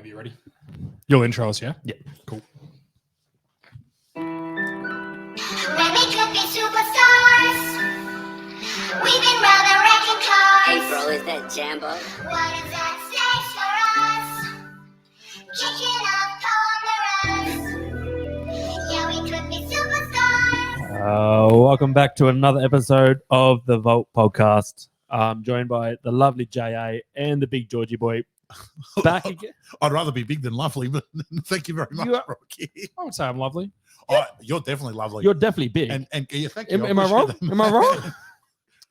Whenever you're ready. You'll intro us, yeah? Yeah. Cool. When we could be superstars, we've been rather wrecking cars. Hey, bro, is that Jambo? What is that stage for us? Kicking up corners. Yeah, we could be superstars. Welcome back to another episode of the Vault Podcast. I'm joined by the lovely JA and the big Georgie boy. Back again. I'd rather be big than lovely, but thank you very much, You are- Rocky. I would say I'm lovely. You're definitely lovely. You're definitely big. and yeah, thank you. am I wrong? appreciate that. Am I wrong?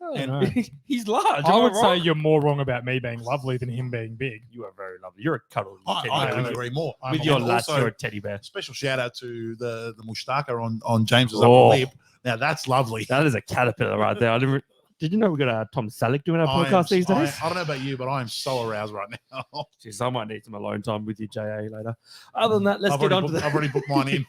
I And- don't know. He's large. I Am would wrong? say you're more wrong about me being lovely than him being big. You are very lovely. You're a cuddle. I teddy bear. couldn't with agree more. With your And lats, also, you're a teddy bear. special shout out to the mustaka on James's Oh. upper lip. Now that's lovely. That is a caterpillar right there. Did you know we got Tom Selleck doing our podcast these days? I don't know about you, but I am so aroused right now. Jeez, I might need some alone time with you, JA, later. Other than that, let's I've get already on to booked- I've already booked mine in.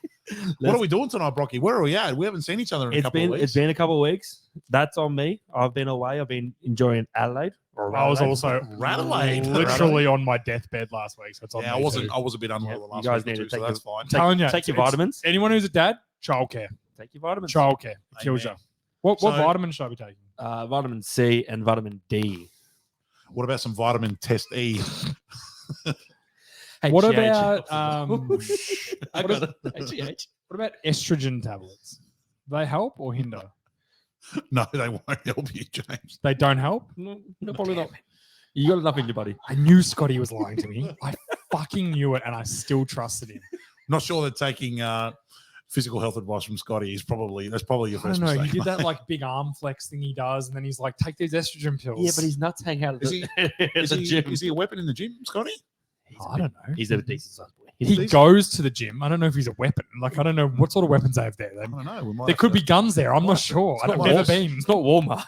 What are we doing tonight, Brocky? Where are we at? We haven't seen each other in a couple of weeks. It's been a couple of weeks. That's on me. I've been away. I've been enjoying Adelaide. I was also Radelaide. literally on my deathbed last week, so it's on Yeah, me I too. was a bit unwell Yeah, the you last guys week or need to two, so take that's fine. Telling you, Take your it's- vitamins. Anyone who's a dad, childcare. Take your vitamins. Childcare. It kills you. Amen. What So- vitamin should I be taking? Vitamin C and vitamin D. What about some vitamin test E? What HGH. about I what got is- it. HGH. what about estrogen tablets? Do they help or hinder? No, they won't help you, James. They don't help. No, probably not. You got enough in your body. I knew Scotty was lying to me. I fucking knew it, and I still trusted him. Not sure that taking physical health advice from Scotty is probably your I don't first know. mistake. He did that mate. like big arm flex thing he does, and then he's like, "Take these estrogen pills." Yeah, but his nuts hang out at Is the, Is the he, gym. is he a weapon in the gym, Scotty? I don't know. He's a decent sized boy. He decent. goes to the gym. I don't know if he's a weapon. Like I don't know what sort of weapons they have there. I don't know. We might There have could to- be guns there. I'm Might not have to- sure. it's I've not never like- been. It's not Walmart.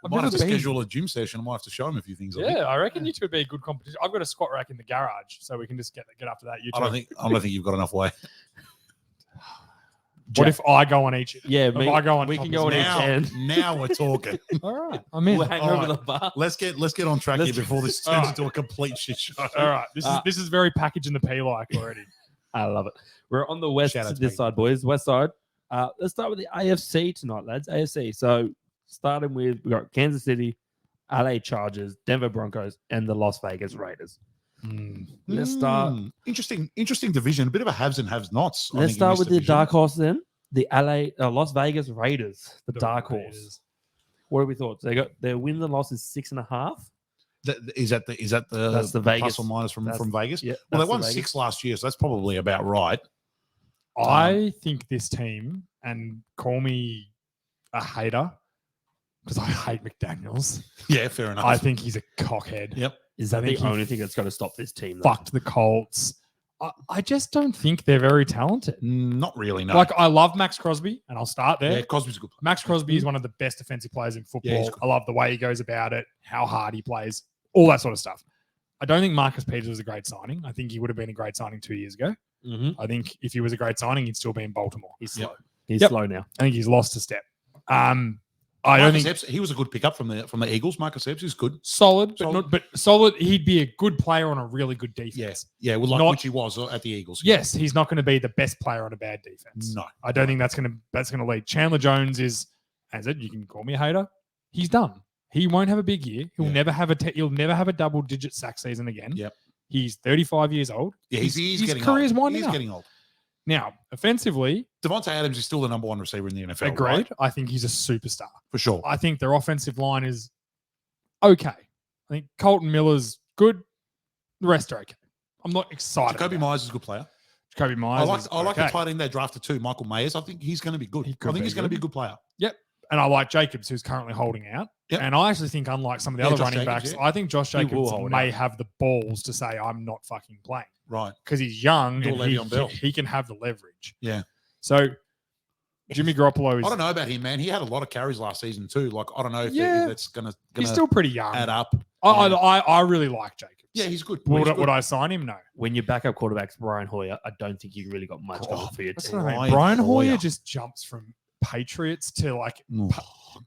I've might never have to been. schedule a gym session. I might have to show him a few things. I think. Yeah, I reckon you two would be a good competition. I've got a squat rack in the garage, so we can just get after that. You I two. don't think you've got enough weight. What if I go on each? Yeah, If I go on we top can as go on well. each Now, end. now we're talking. All right, I'm in. We'll hang All over right. the bar. Let's get on track Let's- here before this All turns right. into a complete shit show. All right, Uh, this is very packaged in the P like already. I love it. We're on the west Shout out to this Pete. side, boys. West side. Let's start with the AFC tonight, lads. AFC. So starting with we got Kansas City, LA Chargers, Denver Broncos, and the Las Vegas Raiders. Let's start. Interesting division. A bit of a haves and haves nots. I Let's think, in start this with the division. dark horse then. The Las Vegas Raiders, the dark horse. Raiders. What are we thoughts? They got their wins and losses 6.5. Is that the That's the Vegas. plus or minus from Vegas? Yeah, Well, that's they won the Vegas. 6 last year, so that's probably about right. I think this team, and call me a hater because I hate McDaniels. Yeah, fair enough. I think he's a cockhead. Yep. Is that I the think he only thing that's going to stop this team? though? Fucked the Colts. I just don't think they're very talented. Not really. No. Like I love Max Crosby, and I'll start there. yeah, Cosby's a good player. Max Crosby is one of the best defensive players in Yeah, football. he's good. I love the way he goes about it, how hard he plays, all that sort of stuff. I don't think Marcus Peters was a great signing. I think he would have been a great signing 2 years ago. Mhm. I think if he was a great signing, he'd still be in Baltimore. He's Yep. slow. He's Yep. slow now. I think he's lost a step. I don't Marcus think Epps, he was a good pickup from the Eagles. Marcus Epps is good. solid, Solid. but solid. He'd be a good player on a really good defense. Yes. Yeah, well, like Not- which he was at the Eagles. Yes, he's not going to be the best player on a bad defense. No. I don't think that's going to lead. Chandler Jones is, as it, you can call me a hater. He's done. He won't have a big year. He'll Yeah. never have he'll never have a double-digit sack season again. Yep. He's 35 years old. Yeah, he's his getting career's old. winding He's up. getting old. Now, offensively, Devontae Adams is still the number one receiver in the NFL. agreed. right? I think he's a superstar. For sure. I think their offensive line is okay. I think Colton Miller's good. The rest are okay. I'm not excited. Jacoby about Myers is a good player. it. Jacoby Myers. I like okay. the tight end they drafted too, Michael Mayers. I think he's going to be good. He I could think be he's going to good. be a good player. And I like Jacobs, who's currently holding out. Yep. And I actually think, unlike some of the Yeah, other Josh running Jacobs, backs, yeah. I think Josh He will Jacobs hold may out. have the balls to say, I'm not fucking playing Right. because he's young Or and Le'Veon Bell. he can have the leverage. Yeah. So Jimmy Garoppolo I is don't know about him, man. He had a lot of carries last season too. Like I don't know if Yeah. that's going to he's still pretty young. add up. I really like Jacobs. Yeah, he's good. Would, He's would good. I sign him? No. When your backup quarterback's Brian Hoyer, I don't think you really got much Oh, going for your That's team. what I mean. Brian Brian Hoyer Hoyer. just jumps from Patriots to like Oh,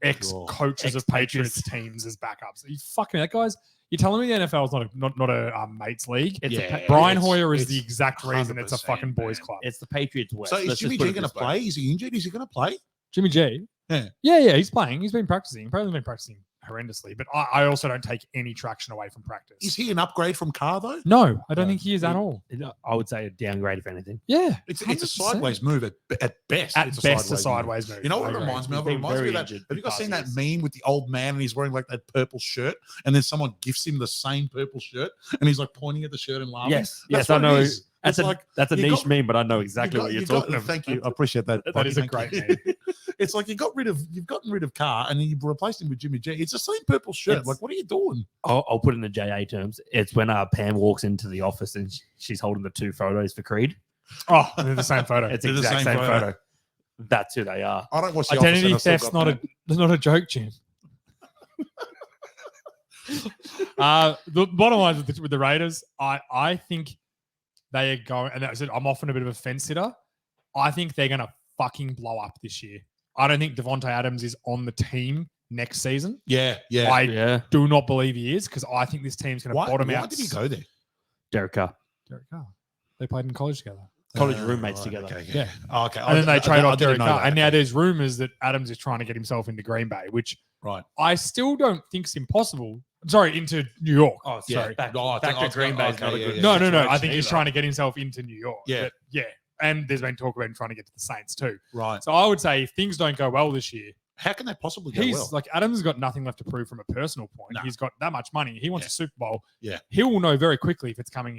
ex-coaches of Ex-Patriots. Patriots teams as backups. Are you fucking that guy's? You're telling me the NFL is not a mates league? It's a Yeah. pa- Brian it's- Hoyer is it's the exact reason it's a 100%, fucking boys man. club. it's the Patriots West. So is Let's Jimmy just put G it going to this way. play? Is he injured? Is he going to play? Jimmy G. Yeah. Yeah, he's playing. He's been practicing. Probably been practicing horrendously, but I also don't take any traction away from practice. Is he an upgrade from Carr though? No, I don't No. think he is at all. I would say a downgrade if anything. Yeah, It's a 100%. sideways move at best. At It's best, a move. sideways move. You know what I it agree. reminds me of? He's It been reminds me very of that. injured Have you the guys seen that past meme with the old man and he's wearing like that purple shirt, and then someone gifts him the same purple shirt, and he's like pointing at the shirt and laughing? Yes, That's yes, I what it know. is. That's It's a like that's a you niche got- meme, but I know exactly what you're talking about. Thank you. I appreciate that. That is a Thank great you. It's like you've gotten rid of Carr and then you've replaced him with Jimmy G. It's the same purple shirt. It's- Like, what are you doing? I'll put it in the JA terms. It's when Pam walks into the office and she's holding the 2 photos for Creed. Oh, they're the same photo. It's They're the the exact same same photo. photo. That's who they are. I don't watch the Identity Office and I theft's still got not a joke, Jim. The bottom line with the Raiders, I think they are going, and that's it, I'm often a bit of a fence sitter. I think they're going to fucking blow up this year. I don't think Devontae Adams is on the team next season. Yeah. I Yeah, do not believe he is because I think this team's going to Why bottom out. did he go there? Derek Carr. Derek Carr. They played in college together. College roommates right, together. Okay, Yeah. Oh, okay. And then they trade off didn't Derek know Carr. that. And now Okay. there's rumors that Adams is trying to get himself into Green Bay, which Right. I still don't think's impossible. Sorry, into New York. Oh, Yeah. sorry. Back, Oh, back I to Green Bay is okay, not a yeah, good. yeah. No, I situation think he's either. trying to get himself into New York. Yeah. But yeah. And there's been talk about him trying to get to the Saints too. Right. So I would say if things don't go well this year, How can that possibly go he's well? like Adams has got nothing left to prove from a personal point. No. He's got that much money. He wants Yeah. a Super Bowl. Yeah. He will know very quickly if it's coming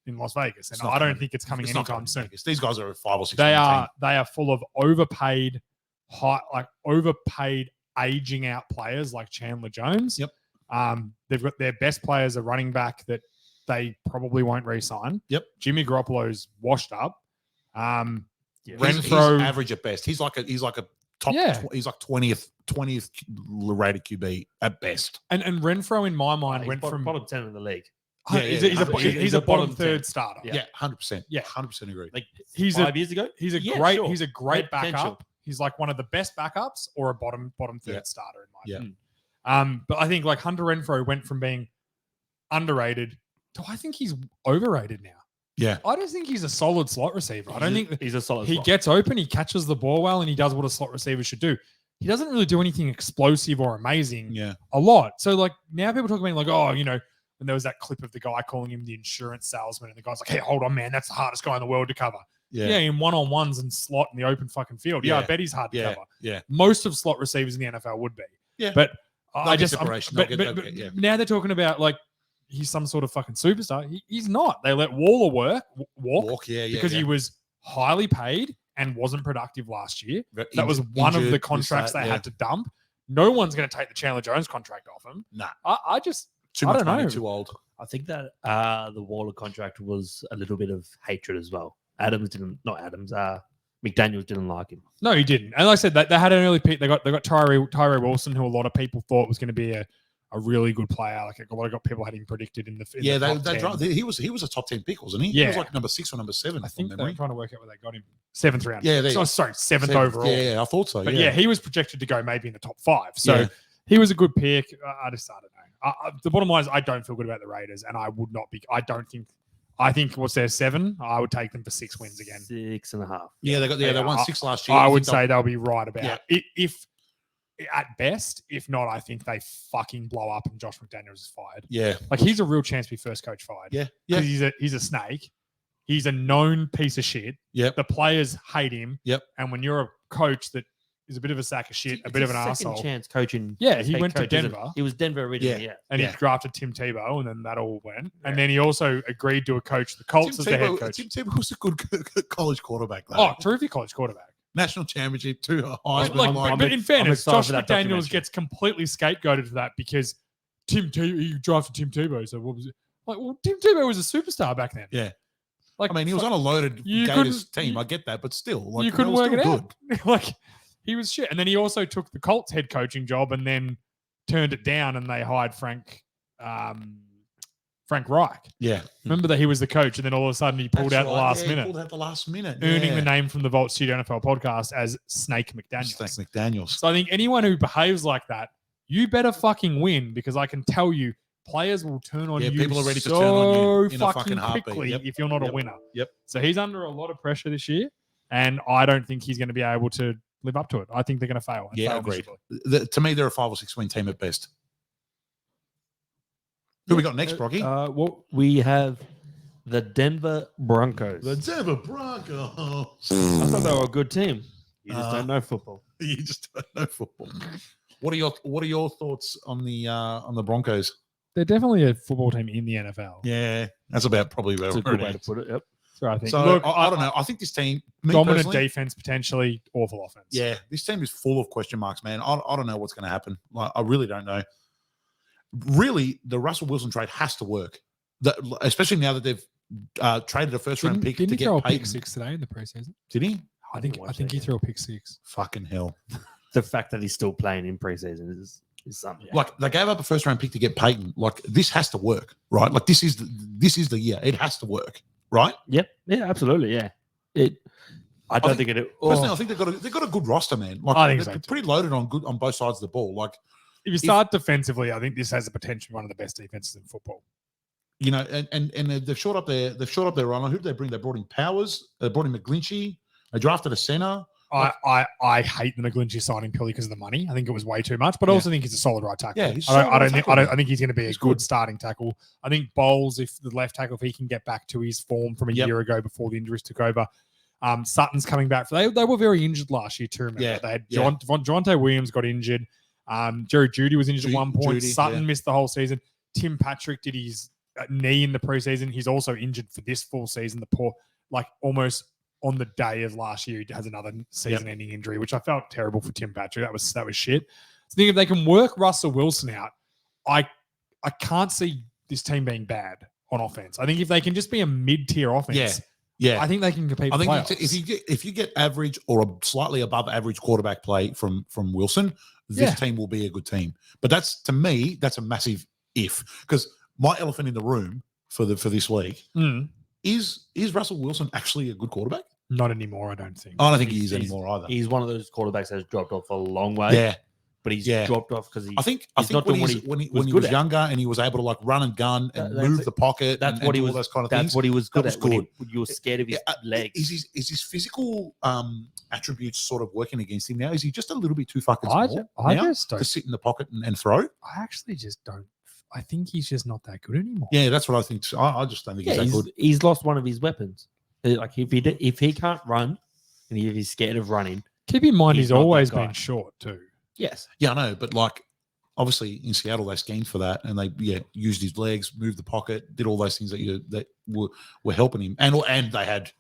in Las Vegas. And It's not I don't coming. think it's coming It's not anytime coming to soon. Vegas. These guys are a 5 or 6. They win are full of overpaid, overpaid aging out players like Chandler Jones. Yep. They've got their best players a running back that they probably won't re-sign. Yep. Jimmy Garoppolo's washed up. He's Renfro, average at best. He's like a top. Yeah. He's like 20th rated QB at best. and Renfro in my mind He's went bottom, from bottom 10 in the league. Yeah, he's, yeah, he's, a, he's he's a a bottom bottom third 10. starter. Yeah, 100%. Yeah. 100% agree. Like He's 5 years ago. He's a Yeah, great sure. he's a great Potential. backup. He's like one of the best backups or a bottom third Yeah. starter in my Yeah. opinion. But I think like Hunter Renfro went from being underrated to I think he's overrated now. Yeah. I just think he's a solid slot receiver. I don't think he's a solid. he slot. gets open, he catches the ball well, and he does what a slot receiver should do. He doesn't really do anything explosive or amazing Yeah. a lot. So like now people talking about like, oh, you know, when there was that clip of the guy calling him the insurance salesman, and the guy's like, hey, hold on, man, that's the hardest guy in the world to cover. Yeah, in one-on-ones and slot in the open fucking field. Yeah, I Yeah. bet he's hard to Yeah. cover. Yeah. Most of slot receivers in the NFL would be. Yeah. But They'll I get just, separation. but, They'll but, get- but yeah. now they're talking about like he's some sort of fucking superstar. He's not. They let Waller walk Yeah. because he was highly paid and wasn't productive last year. Ve- That was injured- one of injured, the this, contracts that, they yeah. had to dump. No one's going to take the Chandler Jones contract off him. Nah. I just, Too I much don't money, know. too old. I think that the Waller contract was a little bit of hatred as well. McDaniels didn't like him. no, he didn't. And like I said, they had an early pick. They got Tyree Wilson, who a lot of people thought was going to be a really good player. Like a lot of people had him predicted in the Yeah, the they top 10. he was a top 10 pick, wasn't he? He was Yeah. like number 6 or number 7. I from think they're memory. trying to work out where they got him. 7th round. Yeah, there you go. Sorry, seventh Seventh. overall. Yeah, I thought so. But yeah, he was projected to go maybe in the top 5. So Yeah. he was a good pick. I don't know. The bottom line is I don't feel good about the Raiders, and I would not be. I think what's their 7? I would take them for 6 wins again. 6.5. Yeah, they won I- 6 last year. I would think they'll- say they'll be right about Yeah. if at best. If not, I think they fucking blow up and Josh McDaniels is fired. Yeah, Like he's a real chance to be first coach fired. yeah, 'Cause yeah, he's a snake. He's a known piece of shit. Yep. The players hate him. Yep. And when you're a coach that is a bit of a sack of shit, a bit of an second asshole, chance coaching. Yeah, as he head went to coach, isn't it? Denver. He was Denver originally. Yeah. and Yeah. he drafted Tim Tebow, and then that all went. Yeah. And then he also agreed to a coach the Colts as the head coach. Tim Tebow was a good college quarterback. Though. Oh, terrific college quarterback. National championship, 2 But, Heisman. like, like- but in fairness, excited Josh for that McDaniels documentary. gets completely scapegoated for that because he drafted Tim Tebow. So what was it? Like, well, Tim Tebow was a superstar back then. Yeah. Like, I mean, he was on a loaded you Gators couldn't- team. you- I get that, but still, like, you they couldn't were work it still out. Like, he was shit. And then he also took the Colts head coaching job and then turned it down, and they hired Frank Frank Reich. Yeah. Remember that he was the coach, and then all of a sudden he pulled That's out the right. last Yeah, he minute, pulled out the last minute. earning yeah. the name from the Vault Studio NFL podcast as Snake McDaniels. Snake McDaniels. So I think anyone who behaves like that, you better fucking win, because I can tell you, players will turn on Yeah, you people are ready to so turn on you in a fucking fucking heartbeat. quickly Yep. if you're not a Yep. winner. Yep. So he's under a lot of pressure this year, and I don't think he's going to be able to live up to it. I think they're going to fail. and Yeah, fail agreed. miserably. To me, they're a 5 or 6 win team at best. Who we got next, Brocky? Well, we have the Denver Broncos. The Denver Broncos. I thought they were a good team. You just don't know football. You just don't know football. What are your thoughts on the Broncos? They're definitely a football team in the NFL. Yeah, that's probably about That's a where good it way to is. put it. Yep. So I think. So Look, I don't know. I think this team, me dominant personally, defense, potentially awful offense. yeah, this team is full of question marks, man. I don't know what's going to happen. Like, I really don't know. Really, the Russell Wilson trade has to work, especially now that they've traded a first round pick Didn't to he throw get a pick Peyton. six today in the preseason? Did he? I think watched he it. threw a pick six. Fucking hell! The fact that he's still playing in preseason is something. Like, they gave up a first round pick to get Peyton. Like, this has to work, right? Like, this is the year. It has to work, right? Yep. Yeah, absolutely. Yeah. I don't think it. Personally, I think they've got a good roster, man. Like, I think they're so, pretty loaded on both sides of the ball. Like, If you start defensively, I think this has the potential to be one of the best defenses in football. you know, and they've short up their runner. Who did they bring? They brought in Powers. They brought in McGlinchey. They drafted a center. I hate the McGlinchey signing purely because of the money. I think it was way too much, but I Yeah. also think he's a solid right tackle. Yeah, he's a I solid right don't think tackle, I think he's going to be He's a good good. starting tackle. I think Bowles, if the left tackle, if he can get back to his form from a Yep. year ago before the injuries took over. Sutton's coming back. They were very injured last year too. Remember? Yeah, They had yeah. Javonte Williams got injured. Jerry Jeudy was injured at one point. Jeudy, Sutton yeah. missed the whole season. Tim Patrick did his knee in the preseason. He's also injured for this full season. The poor, like almost on the day of last year, he has another season-ending injury, which I felt terrible for Tim Patrick. That was shit. So I think if they can work Russell Wilson out, I can't see this team being bad on offense. I think if they can just be a mid-tier offense, Yeah. I think they can compete. I for think playoffs. if you get average or a slightly above average quarterback play from Wilson, this Yeah. team will be a good team. But that's, to me, that's a massive if, because my elephant in the room for this week is Russell Wilson actually a good quarterback? Not anymore, I don't think. I don't think he He's- is anymore either. He's one of those quarterbacks that's dropped off a long way. Yeah, But he's Yeah. dropped off because I think He's not when doing what he's, he when he was when he good was at. younger and he was able to like run and gun and That's move it. the pocket, That's and what he do was. all those kind of That's things. what he was That good was at. When good. you were scared of his legs. Is his physical attributes sort of working against him now? Is he just a little bit too fucking I small just now don't. to sit in the pocket and throw? I actually just don't. I think he's just not that good anymore. Yeah, that's what I think. I just don't think Yeah, he's that good. he's lost one of his weapons. Like if he can't run and if he's scared of running, Keep in mind, He's he's not that always guy. been short too. yes, Yeah, I know, but like obviously in Seattle they schemed for that and they used his legs, moved the pocket, did all those things that were helping him, and they had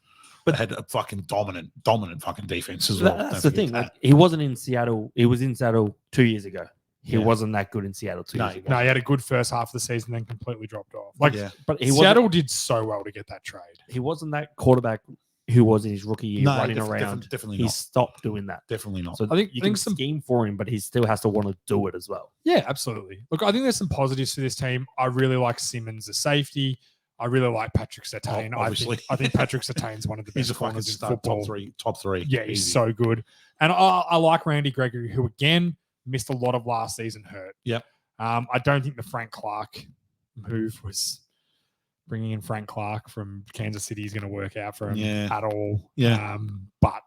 a fucking dominant fucking defense as well. that's Don't the thing. forget Like, he wasn't in Seattle. He was in Seattle 2 years ago. He Yeah. wasn't that good in Seattle 2 years ago. No, he had a good first half of the season, then completely dropped off. Like yeah. But he wasn't. Seattle did so well to get that trade. He wasn't that quarterback who was in his rookie year No, running definitely around. definitely He not. stopped doing that. Definitely not. So I think- you I think can some- scheme for him, but he still has to want to do it as well. Yeah, absolutely. Look, I think there's some positives to this team. I really like Simmons, the safety. I really like Patrick Surtain. obviously. I think Patrick Surtain's one of the He's best a fucking corners in star, football. top three. Yeah, he's Easy. so good. And I like Randy Gregory, who again missed a lot of last season hurt. Yep. I don't think the Frank Clark move was bringing in Frank Clark from Kansas City is going to work out for him Yeah. at all. Yeah. But,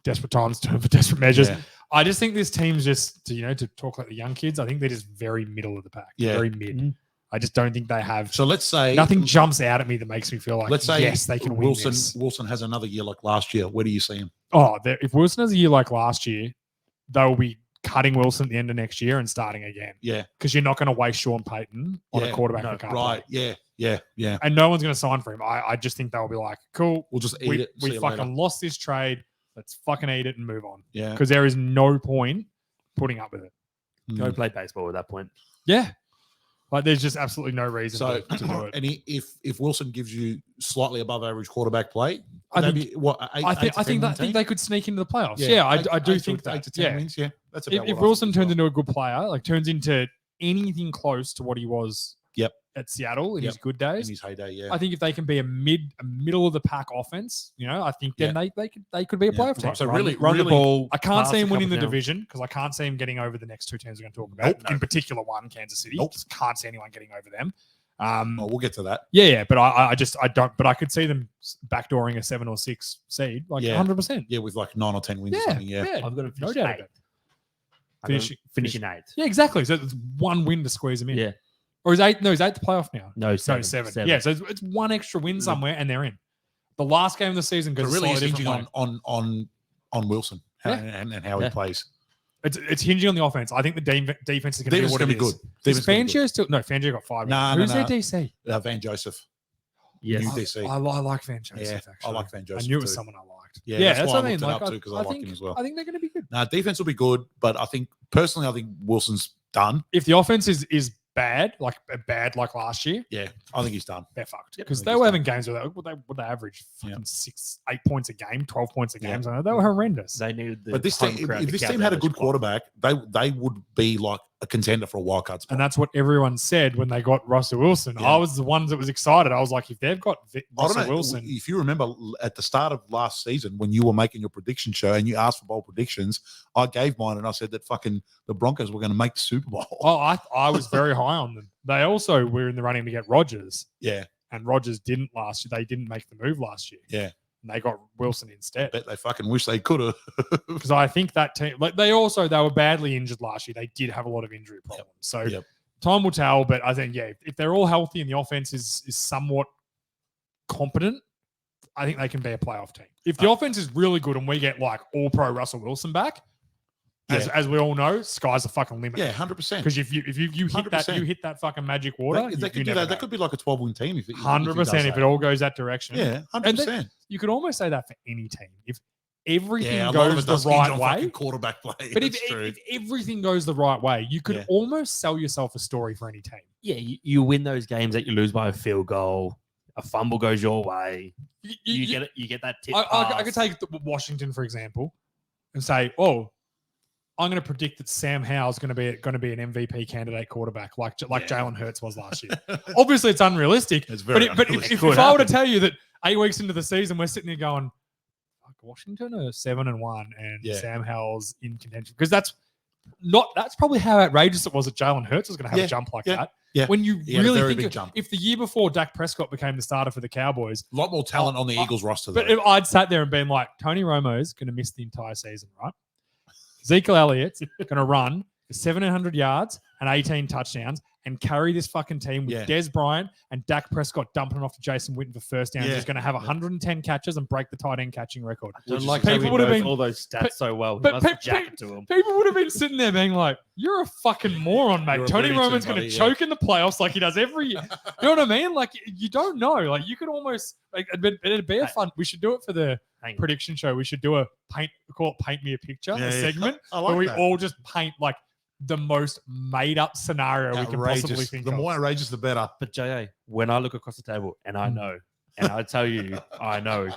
desperate times turn for desperate measures. Yeah. I just think this team's just, to talk like the young kids, I think they're just very middle of the pack. Yeah. Very mid. Mhm. I just don't think they have. So let's say Nothing jumps out at me that makes me feel like, let's say yes, they can win Wilson this. Wilson has another year like last year. Where do you see him? Oh, if Wilson has a year like last year, they'll be cutting Wilson at the end of next year and starting again. Yeah. Because you're not going to waste Sean Payton on Yeah, a quarterback no, who can't Right. play. Yeah. And no one's going to sign for him. I just think they'll be like, cool, We'll just eat we it. See we you fucking later. lost this trade. Let's fucking eat it and move on. Yeah. Because there is no point putting up with it. Go Mm. play baseball at that point. Yeah. Like there's just absolutely no reason So, to do it. and if Wilson gives you slightly above average quarterback play, I maybe think- what? I think they could sneak into the playoffs. Yeah, I do think that. 8 to 10 Yeah. wins. Yeah, that's If about what I Wilson think as turns well. into a good player, like turns into anything close to what he was at Seattle in his good In days. his heyday, yeah. I think if they can be a middle of the pack offense, I think then they could be a Yeah. playoff team. So Run really, the- run the really- ball. I can't pass see a him winning the couple downs. division because I can't see him getting over the next two teams we're going to talk about. Nope. In particular, one Kansas City. Nope. Just can't see anyone getting over them. Oh, we'll get to that. Yeah, but I don't. But I could see them backdooring a 7 or 6 seed, like Yeah. 100%. Yeah, with like 9 or 10 wins or Yeah, something. Yeah. yeah. I've got to No finish doubt eighth. about it. Finishing eighth. Yeah, exactly. So it's one win to squeeze them in. Yeah. Or is 8? No, is 8 the playoff now? No, No, 7. Yeah, so it's one extra win somewhere and they're in. The last game of the season So goes really, a it's slightly different hinging way. on Wilson Yeah. and how Yeah. he plays. It's hinging on the offense. I think the defense is going to be Defense is what going it to be is. good. Is Defense is gonna be Fangio still? No, Fangio got 5. Nah, Who's no, their DC? good. Van Joseph. Yes. New I, DC. I like Van Joseph, Yeah, actually. I like Van Joseph I knew it too. was someone I liked. Yeah, that's that's why what I I mean. looked it Like, up too, 'cause I liked think, him as well. I think they're going to be good. Now, defense will be good, but I think Wilson's done. If the offense is bad like last year, Yeah, I think he's done. they're fucked. Yep, Because I think they he's were done. having games where they average fucking Yeah. 6, 8 points a game, 12 points a game. Yeah. So they were horrendous. They needed the But this home team, crowd if to this count team that had a much good block. quarterback, they would be like a contender for a wild card spot. And that's what everyone said when they got Russell Wilson. Yeah. I was the ones that was excited. I was like, if they've got I Russell don't know Wilson, if you remember at the start of last season when you were making your prediction show and you asked for bold predictions, I gave mine and I said that fucking the Broncos were going to make the Super Bowl. oh, I was very high on them. They also were in the running to get Rodgers, Yeah, and Rodgers didn't last year. They didn't make the move last year. yeah. And they got Wilson instead. Bet they fucking wish they could have. Because I think that team, like they were badly injured last year. They did have a lot of injury problems. So Yep. time will tell. But I think, yeah, if they're all healthy and the offense is somewhat competent, I think they can be a playoff team. If the offense is really good and we get like all pro Russell Wilson back, as we all know, sky's the fucking limit. Yeah, 100%. Because if you hit that 100%. that fucking magic water, They could do that. That could be like a 12-win team if it, 100% if it all goes that direction. Yeah, 100%. You could almost say that for any team. If everything Yeah, a lot of goes it the does hinge right on way, fucking quarterback play. but if That's true. everything goes the right way, you could Yeah. almost sell yourself a story for any team. Yeah, you win those games that you lose by a field goal. A fumble goes your way. You get it. You get that tip. I could pass. take Washington for example, and say, "Oh, I'm going to predict that Sam Howell's going to be an MVP candidate quarterback, like Yeah. Jalen Hurts was last year." Obviously, it's unrealistic. It's very But unrealistic. if I were to tell you that 8 weeks into the season, we're sitting there going, "Fuck, Washington are 7-1, and Yeah. Sam Howell's in contention," because that's probably how outrageous it was that Jalen Hurts was going to have Yeah, a jump like yeah, that. yeah. When you He had a really very think big of, jump. if the year before Dak Prescott became the starter for the Cowboys, A lot more talent on the Eagles roster, though. but if I'd sat there and been like, Tony Romo's going to miss the entire season, right? Ezekiel Elliott's going to run for 700 yards and 18 touchdowns and carry this fucking team with Yeah. Des Bryant and Dak Prescott dumping it off to Jason Witten for first downs. Yeah. He's going to have 110 catches and break the tight end catching record. Don't Which like is- how People he would have knows been- all those stats so well. He but- must but- jack it to him. People would have been sitting there being like, "You're a fucking moron, mate. You're a Tony Looney Tune, Roman's going buddy, to yeah. choke in the playoffs like he does every year." You know what I mean? Like, you don't know. Like, you could almost, like, it'd be a fun. We should do it for the Hang on. prediction show. We should do call it Paint Me a Picture, Yeah, a yeah. segment I where like we that. all just paint like the most made up scenario we can possibly Outrageous. think The of. more outrageous, the better. But JA, when I look across the table and I know, and I tell you, I know,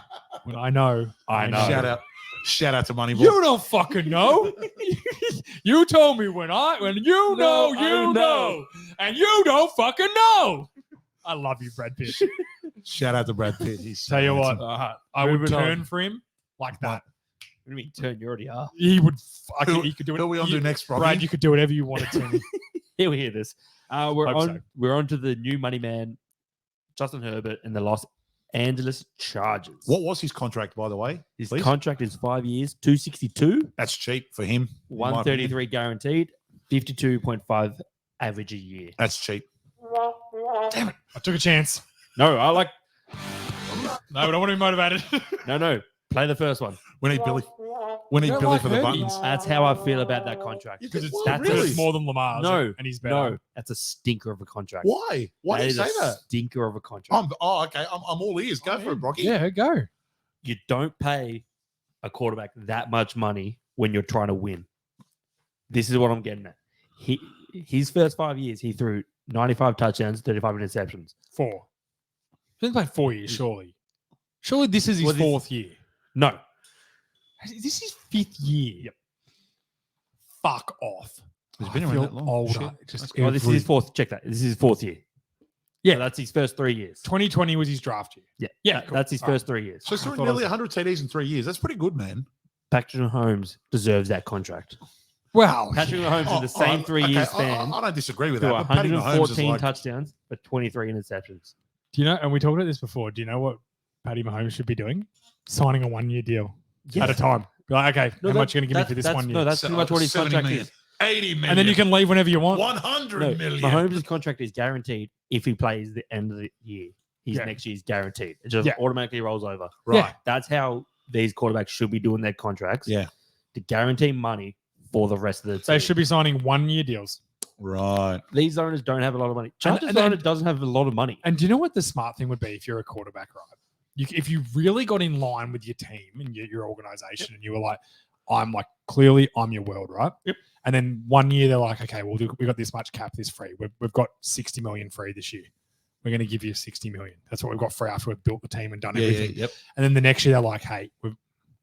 When I know. I know. Shout out to Moneyball. You don't fucking know. You told me when you know, I you know. know, and you don't fucking know. I love you, Brad Pitt. Shout out to Brad Pitt. He's Tell you what, Alright, I would moving on. turn for him like that. What do you mean turn? You already are. He would. Who- He could do it. Who are we on to next, Robbie? Brad, you could do whatever you wanted to. Here we hear this. Hope so. We're on to the new money man, Justin Herbert and the Los Angeles Chargers. What was his contract, by the way? His please? contract is 5 years, 262, That's cheap for him. in my opinion. 133 guaranteed, 52.5 average a year. That's cheap. Damn it! I took a chance. No, I like No, but I want to be motivated. no. Play the first one. We need Billy. We need don't Billy like for the Herbie. buttons. That's how I feel about that contract. You Because it's, Well, that's really? it's more than Lamar's. No, and he's better. No, that's a stinker of a contract. Why? Why do you is say a that? Stinker of a contract. Okay. I'm all ears. Go for it, Brocky. Yeah, go. You don't pay a quarterback that much money when you're trying to win. This is what I'm getting at. His first 5 years, he threw 95 touchdowns, 35 interceptions. 4. He's been playing 4 years, surely. Surely this is his Well, this- 4th year. No, This is 5th year. Yep. Fuck off. He's been I around feel that long. older. Shit. Just oh, this is his fourth. Check that. This is his 4th year. Yeah. So that's his first 3 years. 2020 was his draft year. Yeah. Yeah, That- cool. That's his All right. first 3 years. So he's I throwing thought nearly it 100 TDs in 3 years. That's pretty good, man. Patrick Mahomes deserves that contract. Well, Patrick Mahomes in the same 3 year span I don't disagree with to that. But Patty Mahomes is 114 like, touchdowns but 23 interceptions. do you know? And we talked about this before. Do you know what Patty Mahomes should be doing? Signing a 1 year deal at a time. Be like, okay, No, how much are you going to give me for this 1 year? No, that's pretty much what his 70 contract million, is. 80 million. And then you can leave whenever you want. 100 No, million. Mahomes' contract is guaranteed if he plays the end of the year. His Yeah. next year's guaranteed. It just Yeah. automatically rolls over. Right. Yeah. That's how these quarterbacks should be doing their contracts. Yeah. To guarantee money for the rest of the team. They should be signing 1 year deals. Right. These owners don't have a lot of money. Chargers and- owner doesn't have a lot of money. And do you know what the smart thing would be if you're a quarterback, right? If you really got in line with your team and your organization and you were like, I'm your world, right? Yep. And then 1 year they're like, okay, we got this much cap, this free. We've got 60 million free this year. We're going to give you 60 million. That's what we've got free after we've built the team and done Yeah, everything. yep. And then the next year they're like, hey, we've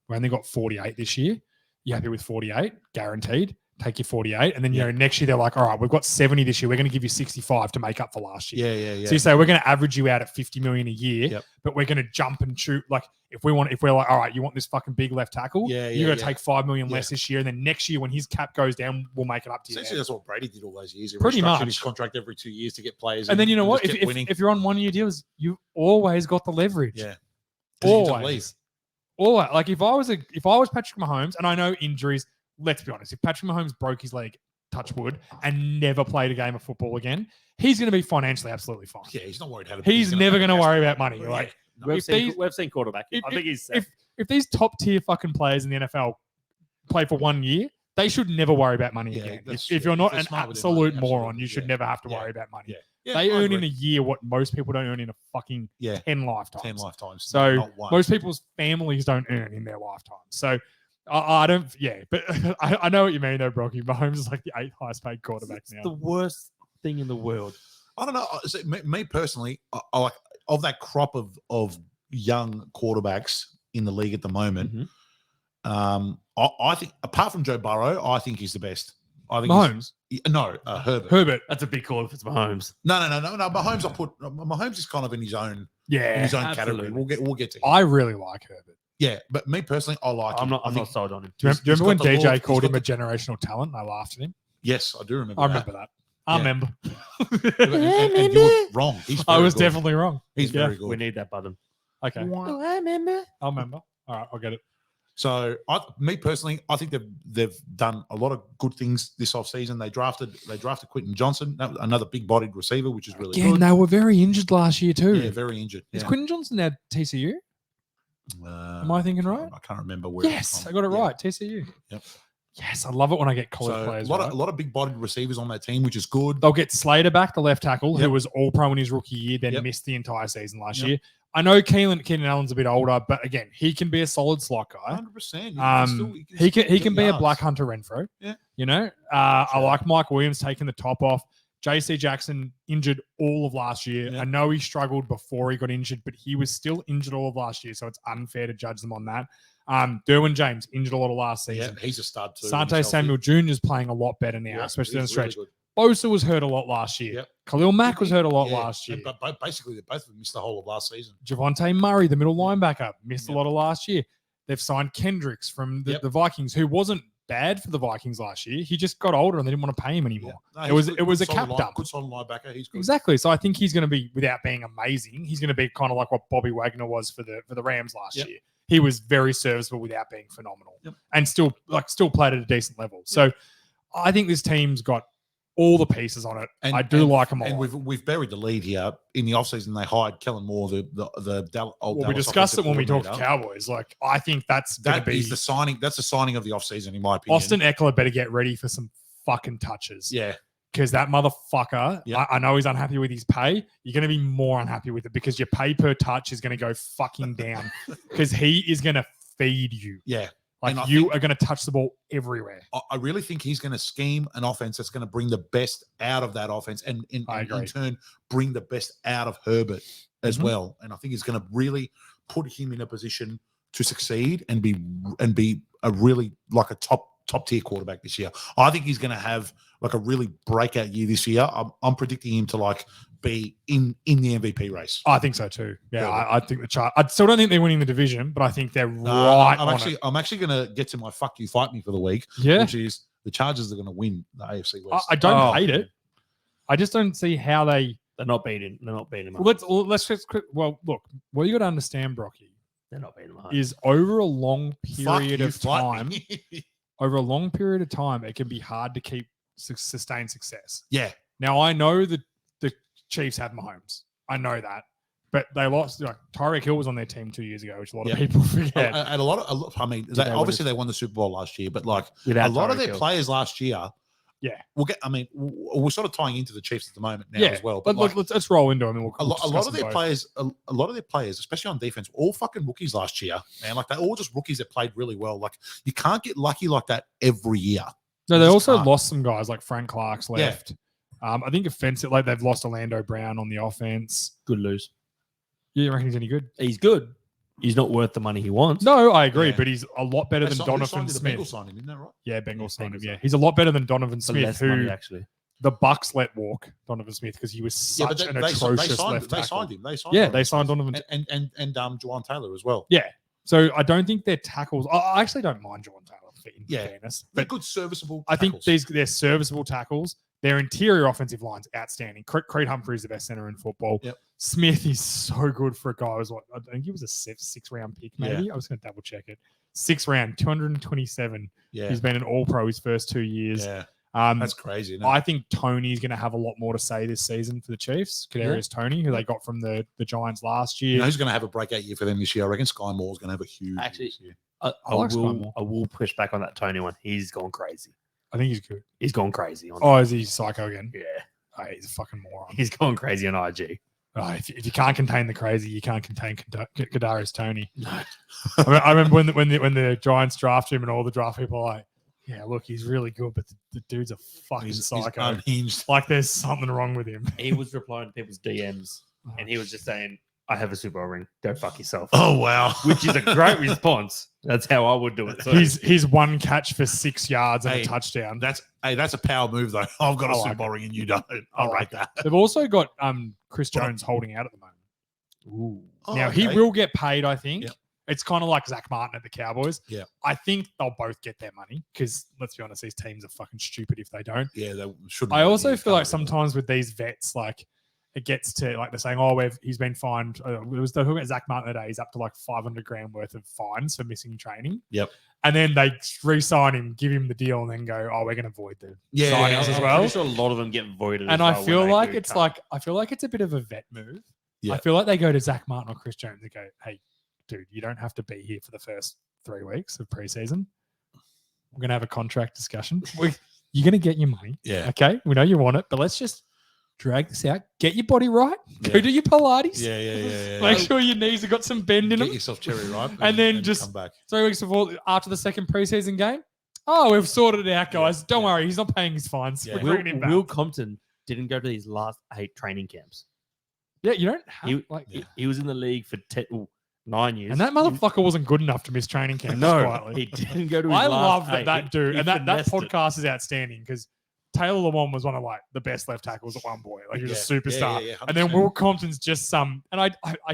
only got 48 this year. You happy with 48? Guaranteed. Take your 48. And then, next year they're like, all right, we've got 70 this year. We're going to give you 65 to make up for last year. Yeah. So you say we're going to average you out at 50 million a year, Yep. but we're going to jump and shoot. Like if we're like, all right, you want this fucking big left tackle? Yeah, You're going to yeah. take 5 million Yeah. less this year. And then next year when his cap goes down, we'll make it up to you. Essentially, that's what Brady did all those years. He Pretty restructured much. his contract every 2 years to get players. And then you know what? just If, kept winning. if you're on 1 year deals, you always got the leverage. Yeah. 'Cause you can just leave. Always. Like if I was Patrick Mahomes, and I know injuries, let's be honest, if Patrick Mahomes broke his leg, touch wood, and never played a game of football again, he's going to be financially absolutely fine. Yeah, he's not worried how to. He's gonna never make going to cash worry flow. about money. Yeah. Like No. We've seen quarterback. If- I think he's if these top tier fucking players in the NFL play for 1 year, they should never worry about money Yeah, again. that's If true. you're not They're an smart with their absolute money, moron, absolutely. you should Yeah. never have to Yeah. worry about money. Yeah. Yeah, They I earn in agree. a year what most people don't earn in a fucking Yeah. 10 lifetimes. 10 lifetimes. So not one. most people's families don't earn in their lifetime. So I don't, but I know what you mean though, Brocky. Mahomes is like the 8th highest paid quarterback it's now. the worst thing in the world. I don't know. So me personally, I like of that crop of young quarterbacks in the league at the moment. Mhm. I think apart from Joe Burrow, I think he's the best. I think Mahomes, No, Herbert. Herbert, That's a big call if it's Mahomes. No. Mahomes is kind of in his own in yeah. his own absolutely. category. We'll get to him. I really like Herbert. Yeah, but me personally, I like I'm him. not. I I'm think- not sold on him. Do you He's- remember when he's got the DJ loyalty- called he's him a got generational talent? And I laughed at him. Yes, I do remember. I that. remember that. I Yeah. remember. And you were wrong. He's I very was good. definitely wrong. He's Yeah. very good. We need that button. Okay. I remember. I'll remember. All right, I'll get it. So, me personally, I think they've done a lot of good things this offseason. They drafted Quentin Johnson, another big-bodied receiver, which is really Again, good. they were very injured last year too. Yeah, very injured. Is Yeah. Quentin Johnson at TCU? Am I thinking right? I can't remember where. Yes, I got it Yeah. right. TCU. Yep. Yes, I love it when I get college So players. a lot right. of big-bodied receivers on that team, which is good. They'll get Slater back, the left tackle, who Yep. was all pro in his rookie year, then Yep. missed the entire season last Yep. year. I know Keenan Allen's a bit older, but again, he can be a solid slot guy. 100%. He can be a black Hunter Renfro. Yeah. You know, I Sure. like Mike Williams taking the top off. JC Jackson injured all of last year. Yeah. I know he struggled before he got injured, but he was still injured all of last year, so it's unfair to judge them on that. Derwin James injured a lot of last Yeah, season. he's a stud too. Sante Samuel Jr. is playing a lot better now, especially on the stretch. Bosa was hurt a lot last year. Yep. Khalil Mack was hurt a lot last year. But basically, they both missed the whole of last season. Javonte Murray, the middle linebacker, missed Yep. a lot of last year. They've signed Kendricks from Yep. the Vikings, who wasn't bad for the Vikings last year. He just got older and they didn't want to pay him anymore. No, It he's was- good- it was good a solid cap dump. Good solid linebacker. He's good. Exactly. So I think he's going to be, without being amazing, he's going to be kind of like what Bobby Wagner was for the Rams last Yep. year. He was very serviceable without being phenomenal, Yep. and still played at a decent level. So I think this team's got all the pieces on it. I do like them a And lot. we've buried the lead here. In the offseason, they hired Kellen Moore, old Well, we Dallas discussed it offensive when we talked to coordinator. Cowboys. Like, I think that's going to That be is the signing. That's the signing of the offseason, in my opinion. Austin Eckler better get ready for some fucking touches. Yeah. Because that motherfucker, Yeah. I know he's unhappy with his pay. You're going to be more unhappy with it because your pay per touch is going to go fucking down because he is going to feed you. Yeah. Like And I you think- are going to touch the ball everywhere. I really think he's going to scheme an offense that's going to bring the best out of that offense and I in agree. turn bring the best out of Herbert as Mhm. well. And I think he's going to really put him in a position to succeed and be a really like a top tier quarterback this year. I think he's going to have like a really breakout year this year. I'm predicting him to like be in the MVP race. I think so too. Yeah, Really? I think the chart. I still don't think they're winning the division, but I think they're I'm on actually it. I'm actually going to get to my fuck you fight me for the week, Yeah, which is the Chargers are going to win the AFC West. I don't Oh. hate it. I just don't see how they. They're not beating. They're not beating them. Let's just well look. What you got to understand, Brocky, They're not beating them. is over a long Fuck period you, of fight time. me. Over a long period of time, it can be hard to keep sustain success. Yeah, Now I know that the Chiefs have Mahomes. I know that, but they lost. Like Tyreek Hill was on their team 2 years ago, which a lot of Yeah. people forget. and a lot. I mean, they win obviously this? they won the Super Bowl last year, but like Without a lot of Tyreek their Hill. players last year. Yeah. we'll get. I mean, we're sort of tying into the Chiefs at the moment now Yeah, as well. But like, let's roll into them. And we'll a lot discuss of them their both. players, a lot of their players, especially on defense, were all fucking rookies last year, man. Like they're all just rookies that played really well. Like you can't get lucky like that every year. No, they just also can't. lost some guys like Frank Clark's Yeah. left. I think offensive, like they've lost Orlando Brown on the offense. Good lose. You reckon he's any good? He's good. He's not worth the money he wants. No, I agree, Yeah. but he's a lot better than Donovan The Smith. Bengals signed him, isn't that right? Yeah, Bengals signed him. Bengals Yeah, signed he's a lot better than Donovan for Smith, less who money actually. the Bucks let walk Donovan Smith because he was Yeah, such but an they atrocious signed, left they tackle. signed him. They signed. Yeah, Donovan they signed Smith. Donovan. and Juwan Taylor as well. Yeah, so I don't think their tackles. I actually don't mind John Taylor in Yeah. fairness, They're but good, serviceable. I think tackles. they're serviceable tackles. Their interior offensive line's outstanding. Creed Humphrey is the best center in football. Yep. Smith is so good for a guy who's what I think he was a sixth round pick, maybe. I was going to double check it. 6th round, 227. Yeah, He's been an All Pro his first 2 years. yeah, Um, that's crazy. Isn't it? I think Tony's going to have a lot more to say this season for the Chiefs. Kadarius Tony, who they got from the Giants last you year. know who's going to have a breakout year for them this year? I reckon Sky Moore's going to have a huge Actually- year this year. I like Sky Moore. I will push back on that Tony one. He's gone crazy. I think he's good. He's gone crazy on. Oh, is he psycho again? Yeah, Oh, he's a fucking moron. he's gone crazy on IG. Oh, if you can't contain the crazy, you can't contain Kadarius Tony. I remember when the Giants drafted him, and all the draft people are like, "Yeah, look, he's really good, but the dude's a fucking He's psycho. unhinged. Like there's something wrong with him." He was replying to people's DMs, and he was just saying, "I have a Super Bowl ring. Go fuck yourself." Oh wow, Which is a great response. That's how I would do it. So He's one catch for 6 yards and Hey, a touchdown. that's a power move though. I've got I a like Super it. Bowl ring and you don't. I I like like that. They've also got Chris Jones holding out at the moment. Ooh. Now he okay. will get paid, I think. Yep. It's kind of like Zach Martin at the Cowboys. Yeah. I think they'll both get their money because let's be honest, these teams are fucking stupid if they don't. Yeah, they shouldn't. I also feel like some. sometimes with these vets, like it gets to like they're saying, "Oh, he's been fined." It was talking about Zach Martin today. He's up to like $500,000 worth of fines for missing training. Yep. And then they re-sign him, give him the deal, and then go, "Oh, we're going to void the Yeah, signings as I'm well." pretty sure a lot of them get voided. And as I well when feel they like do it's come. like I feel like it's a bit of a vet move. Yeah. I feel like they go to Zach Martin or Chris Jones and go, "Hey, dude, you don't have to be here for the first 3 weeks of preseason. We're gonna have a contract discussion. You're gonna get your money. Yeah. Okay, we know you want it, but let's just drag this out. Get your body right. Go Yeah. do your Pilates. Yeah. Make sure your knees have got some bend in Get them. yourself cherry ripe, And then just- come back. 3 weeks before after the second preseason game. Oh, we've sorted it out, guys. Don't worry, he's not paying his fines. Yeah. We're Will, bringing him back. Will Compton didn't go to these last 8 training camps. Yeah, you don't have He, like, he was in the league for 9 years. and that motherfucker wasn't good enough to miss training camp. No, quietly. he didn't go to his I last love that 8. that dude, He and that finessed it. podcast is outstanding because Taylor Lewan was one of like the best left tackles at one point. Like he was a Yeah, superstar. yeah, and then 100%. Will Compton's just some, and I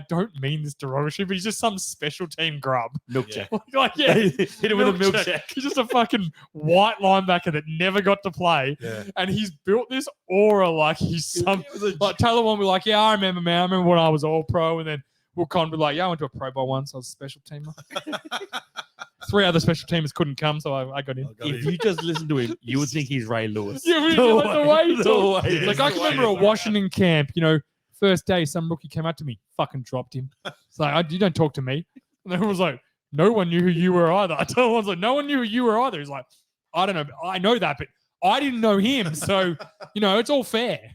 don't mean this derogatory, but he's just some special team grub. Milk Yeah. check. Like yeah, Hit him with a milk check. He's just a fucking white linebacker that never got to play, Yeah. and he's built this aura like he's some. Like Taylor Lewan will be like, yeah, I remember, man. I remember when I was all pro, and then Will Compton will be like, yeah, I went to a Pro Bowl once. I was a special teamer. 3 other special teamers couldn't come, so I got in. If you just listen to him, you would think he's Ray Lewis. Yeah, really, like the way he talks. way he Like Yeah, I the can way remember he at talks. Washington camp, first day, some rookie came up to me, fucking dropped him. It's like, you don't talk to me. And everyone was like, no one knew who you were either. I told him, I was like, no one knew who you were either. He's like, I don't know. I know that, but I didn't know him. So, it's all fair.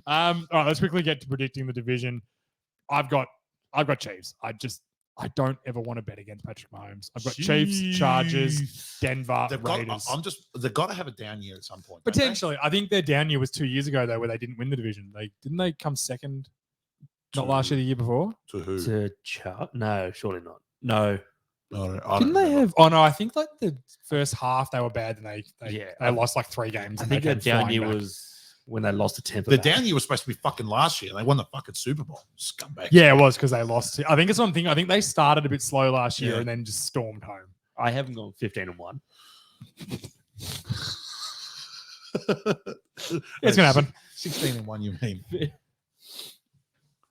All right, let's quickly get to predicting the division. I've got Chiefs. I don't ever want to bet against Patrick Mahomes. I've got Chiefs, Chargers, Denver, Raiders. They've got to have a down year at some point. don't they? Potentially. I think their down year was 2 years ago, though, where they didn't win the division. Didn't they come second? Not last year, the year before? To who? To No, surely not. No. I Didn't don't they remember. have? Oh, no, I think like the first half they were bad and they Yeah, they lost like 3 games. I and think they that came down flying year back. was when they lost to Tampa. The Bay. down year was supposed to be fucking last year. They won the fucking Super Bowl. Scumbag. Yeah, it was because they lost. I think it's one thing. I think they started a bit slow last year Yeah. and then just stormed home. I haven't gone 15-1. It's gonna happen. 16-1, you mean?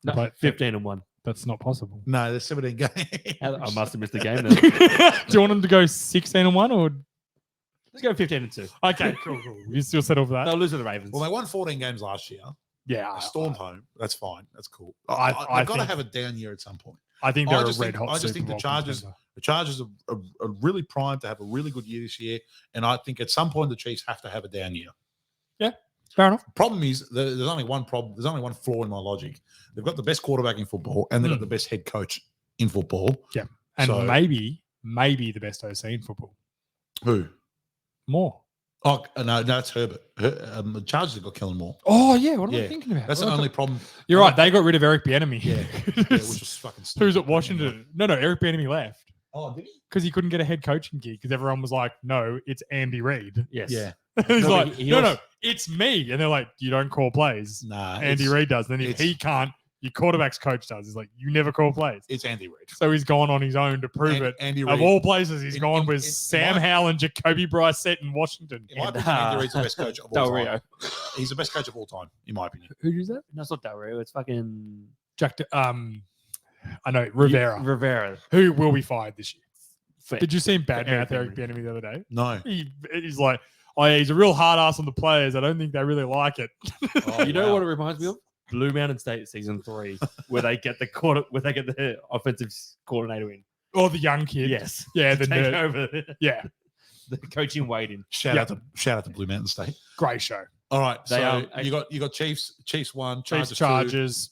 No, But- 15-1. That's not possible. No, there's 17 games. I must have missed the game Do then. you want them to go 16-1 or? Let's go 15-2. Okay, cool. You still settle for that? They'll lose to the Ravens. Well, they won 14 games last year. Yeah, They stormed home. That's fine. That's cool. I I've got to think- have a down year at some point. I think I they're a just red think- hot. I just Super think the Bowl Chargers- contender. The Chargers are really primed to have a really good year this year, and I think at some point the Chiefs have to have a down year. Fair enough. Problem is, there's only one problem. There's only one flaw in my logic. They've got the best quarterback in football, and they've got the best head coach in football. And So- maybe the best OC in football. Who? More. Oh no, that's Herbert. The Chargers have got Kellen Moore. Oh yeah, what am I Yeah, thinking about? That's the only problem. You're right. They got rid of Eric Bieniemy. Yeah, yeah, which is fucking. Stupid. Who's at Washington? No, Eric Bieniemy left Oh, did he? because he couldn't get a head coaching gig because everyone was like, "No, it's Andy Reid." Yes. Yeah. He's No, but like, he "No, also- it's me," and they're like, "You don't call plays." Nah, Andy it's- Reid does. Then if it's- he can't, your quarterback's coach does. He's like, "You never call plays." It's Andy Reid. So he's gone on his own to prove it. Andy Of Reid. all places, he's In- gone in- with in Sam my- Howell and Jacoby Brissett in Washington. In my And, opinion, Andy Reid's the best coach of all Del time. Rio. He's the best coach of all time, in my opinion. Who is that? No, it's not Del Rio. It's fucking I know Rivera, Rivera. who will be fired this year. Fair. Did you see him Eric badmouth Eric Bieniemy the other day? No. He's like, "Oh yeah, he's a real hard ass on the players. I don't think they really like it." Oh, You know wow. what it reminds me of? Blue Mountain State season 3, where they get the offensive coordinator in. Or the young kid. Yes. Yeah, To the take nerd. over Yeah, the coaching waiting. Shout out to Blue Mountain State. great show. All right, They so are- you got Chiefs 1, Chiefs, Chargers 2. Chargers,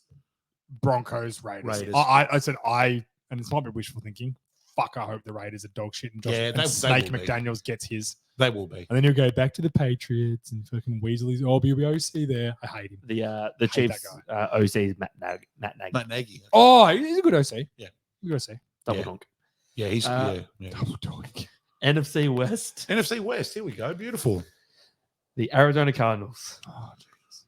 Broncos, Raiders. Raiders. I said and it's might be wishful thinking. Fuck, I hope the Raiders are dog shit and Josh Yeah, and they Snake will be. McDaniels gets his. They will be. And then he'll go back to the Patriots and fucking Weasley's. Oh, be OC there. I hate him. The that Chiefs OC is Matt Nagy. Matt Nagy. Oh, he's a good OC. Yeah. Good OC. Double Yeah. donk. Yeah, he's yeah. Double doink. NFC West. NFC West. Here we go. Beautiful. The Arizona Cardinals. Oh, jeez.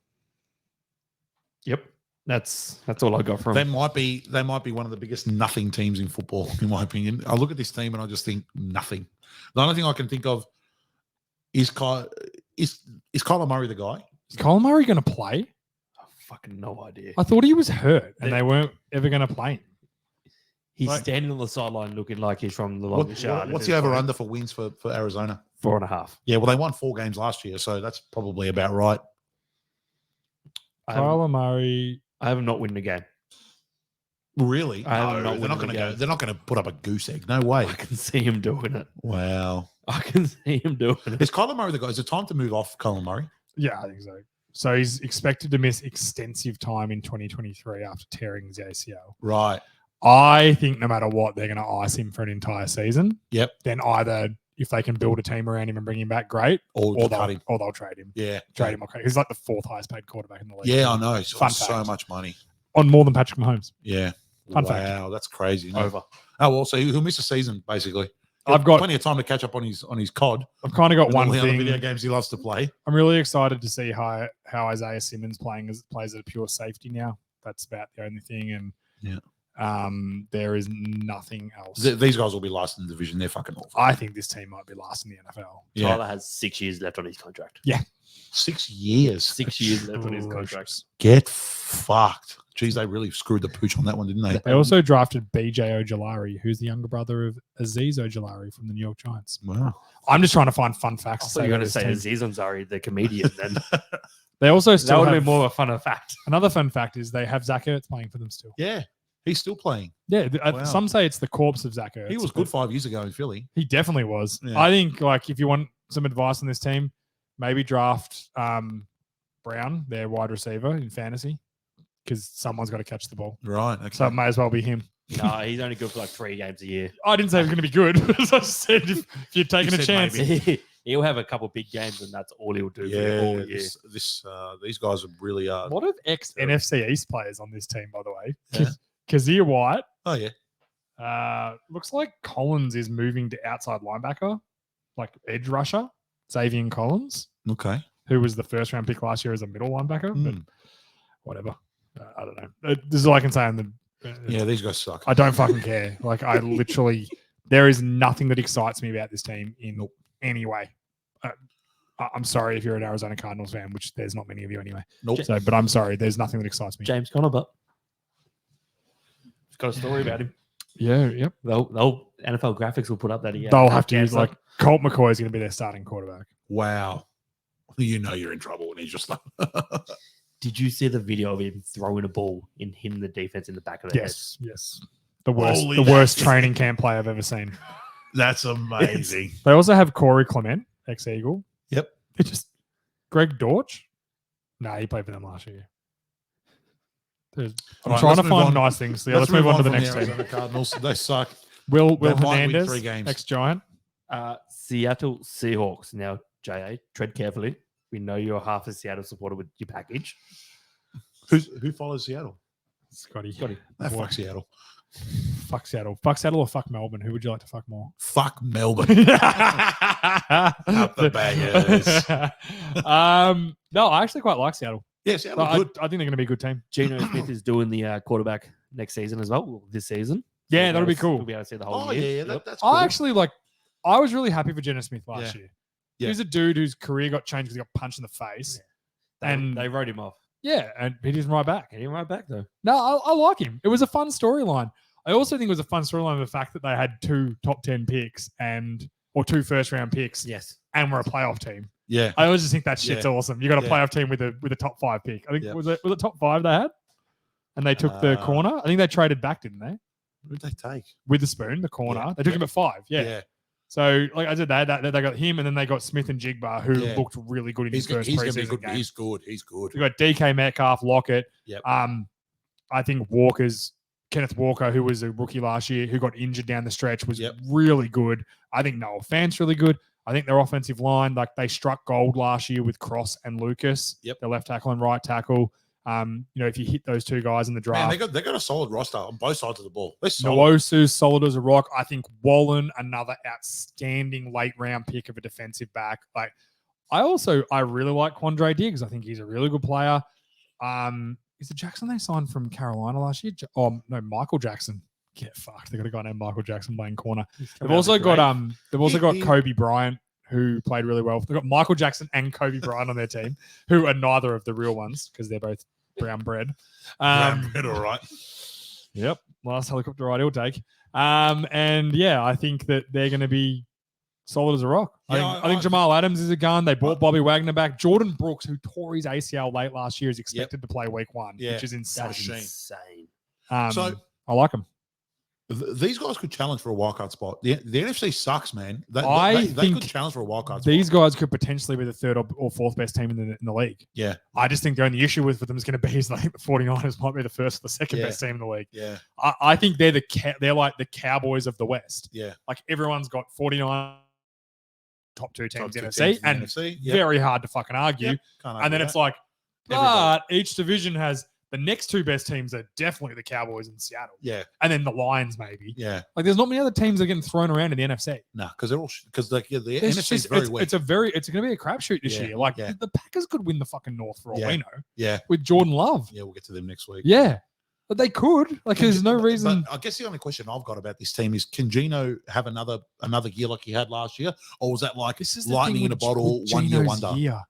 Yep. That's all I got from They might be one of the biggest nothing teams in football, in my opinion. I look at this team and I just think nothing. The only thing I can think of is Kyler Murray the guy? Is Colin Murray going to play? fucking no idea. I thought he was hurt and They- they weren't ever going to play him. He's Like- standing on the sideline looking like he's from the What- longest yard. what's the over under for wins for Arizona? 4.5. Yeah, well, they won 4 games last year, so that's probably about right. I haven't, Kyler Murray. I haven't not win the game. Really? I have No, not they're won not the going to go. game. They're not going to put up a goose egg. No way. I can see him doing it. Wow. I can see him doing it. Is Kyler Murray the guy? Is it time to move off Kyler Murray? Yeah, I think so. So he's expected to miss extensive time in 2023 after tearing his ACL. Right. I think no matter what, they're going to ice him for an entire season. Yep. Then either if they can build a team around him and bring him back, great, Or, or cut him. they'll trade him. Yeah. Trade him. Okay, he's like the 4th highest paid quarterback in the league. Yeah, I know. It's Fun so fact. much money. On more than Patrick Mahomes. Yeah. Fun wow, fact. that's crazy. isn't it? Over. Oh well, so he'll miss a season basically. I've got- plenty of time to catch up on his COD. I've kind of got and all one the other thing. video games he loves to play. I'm really excited to see how Isaiah Simmons plays at a pure safety now. That's about the only thing. And there is nothing else. These guys will be last in the division. They're fucking awful. I think this team might be last in the NFL. Yeah. Tyler has 6 years left on his contract. 6 years. 6 years left on his contract. Get fucked. Jeez, they really screwed the pooch on that one, didn't they? They also drafted BJ Ojolari, who's the younger brother of Aziz Ojolari from the New York Giants. Wow. I'm just trying to find fun I facts. to thought you were about going to say this team. Aziz Ansari, the comedian. Then They also that still would have have been more of a fun fact. another fun fact is they have Zach Ertz playing for them still. Yeah. He's still playing. Yeah, Wow. some say it's the corpse of Zach Ertz. He was but good 5 years ago in Philly. He definitely was. Yeah. I think like if you want some advice on this team, maybe draft Brown, their wide receiver in fantasy, because someone's got to catch the ball. Right. Okay. So it may as well be him. No, he's only good for like 3 games a year. I didn't say he was going to be good. As I said, if you're taking You a said chance, maybe. He'll have a couple big games, and that's all he'll do. for the whole yeah. year. These guys are really. what of ex NFC East players on this team, by the way? Yeah. Kazir White. Oh yeah. Looks like Collins is moving to outside linebacker, like edge rusher. Xavier Collins. Okay. who was the first round pick last year as a middle linebacker. But Mm. whatever. I don't know. This is all I can say on the. Yeah, these guys suck. I don't fucking care. Like I literally, there is nothing that excites me about this team in any way. I'm sorry if you're an Arizona Cardinals fan, which there's not many of you anyway. Nope. So, but I'm sorry. There's nothing that excites me. James Conner, but he's got a story about him. Yeah. Yep. They'll NFL graphics will put up that he They'll had have to use cancer. like Colt McCoy is going to be their starting quarterback. Wow. You know you're in trouble when he's just like. Did you see the video of him throwing a ball and hitting the defense in the back of the Yes. Yes. The worst. Holy the worst shit. training camp play I've ever seen. That's amazing. They also have Corey Clement, ex-Eagle. Yep. They just Greg Dortch. No, he played for them last year. I'm All right, trying let's to move find on. nice things. Yeah, let's move on to the from next team. Arizona Cardinals. They suck. Will They might win Hernandez, 3 games. ex-Giant. Seattle Seahawks. Now, JA, tread carefully. We know you're half a Seattle supporter with your package. Who follows Seattle? Scotty. That fuck Seattle. Fuck Seattle. Fuck Seattle or fuck Melbourne? Who would you like to fuck more? Fuck Melbourne. Up the baggers. No, I actually quite like Seattle. Yeah, Seattle. I Good. think they're going to be a good team. Geno Smith is doing the quarterback next season as well, this season. Yeah, So that'll be we'll cool. be able to see the whole Oh, year. yeah. Yep. That's cool. I actually I was really happy for Jenna Smith last year. Yeah. He's a dude whose career got changed because he got punched in the face. And- they wrote him off. Yeah, and he didn't right back. He didn't write back though. No, I like him. It was a fun storyline. I also think it was a fun storyline the fact that they had 2 top 10 picks or 2 first round picks Yes. and were a playoff team. Yeah. I always just think that shit's Yeah. awesome. You got a Yeah. playoff team with a top 5 pick. I think Yep. was it top 5 they had? And they took the corner. I think they traded back, didn't they? Who did they take? With the spoon, the corner. Yeah. They took Yeah. him at 5. Yeah. So, like I said, they got him, and then they got Smith and Jigba, who Yeah. looked really good in He's his first going to be preseason good. game. He's good. He's good. You got DK Metcalf, Lockett. Yep. I think Kenneth Walker, who was a rookie last year, who got injured down the stretch, was Yep. really good. I think Noah Fant's really good. I think their offensive line, they struck gold last year with Cross and Lucas. Yep. Their left tackle and right tackle. If you hit those 2 guys in the Man, draft, they got a solid roster on both sides of the ball. They're solid. Nwosu's solid as a rock. I think Wallen, another outstanding late round pick of a defensive back. I really like Quandre Diggs. I think he's a really good player. Is it Jackson they signed from Carolina last year? Michael Jackson. Get fucked. They got a guy named Michael Jackson playing corner. They've also got Kobe Bryant, who played really well. They've got Michael Jackson and Kobe Bryant on their team, who are neither of the real ones because they're both brown bread. Brown bread, all right. Yep. Last helicopter ride he'll take. I think that they're going to be solid as a rock. I think Jamal Adams is a gun. They brought Bobby Wagner back. Jordan Brooks, who tore his ACL late last year, is expected to play week 1, Yeah. which is insane. That's Shame. insane. So- I like him. These guys could challenge for a wildcard spot. The NFC sucks, man. They think could challenge for a wildcard spot. These guys could potentially be the 3rd or 4th best team in the league. Yeah. I just think the only issue with them is going to be is I think the 49ers might be the 1st or the 2nd Yeah. best team in the league. Yeah. I think they're they're like the Cowboys of the West. Yeah. Like everyone's got 49 top 2 Top teams in two NFC, teams in the and NFC. Yep. very hard to fucking argue. Yep. Can't And argue then that. it's like, Everybody. but each division has the next 2 best teams are definitely the Cowboys and Seattle, Yeah. and then the Lions maybe. Yeah. Like there's not many other teams that are getting thrown around in the NFC. No, because they're all because the It's NFC is just- very weak. It's going to be a crapshoot this Yeah, year. Like yeah. the Packers could win the fucking North for all Yeah. we know Yeah. with Jordan Love. Yeah, we'll get to them next week. Yeah, but they could. Like there's no But- reason. But I guess the only question I've got about this team is: can Geno have another year like he had last year, or was that like This is the lightning thing in a with- bottle, with 1 year Geno's wonder? year.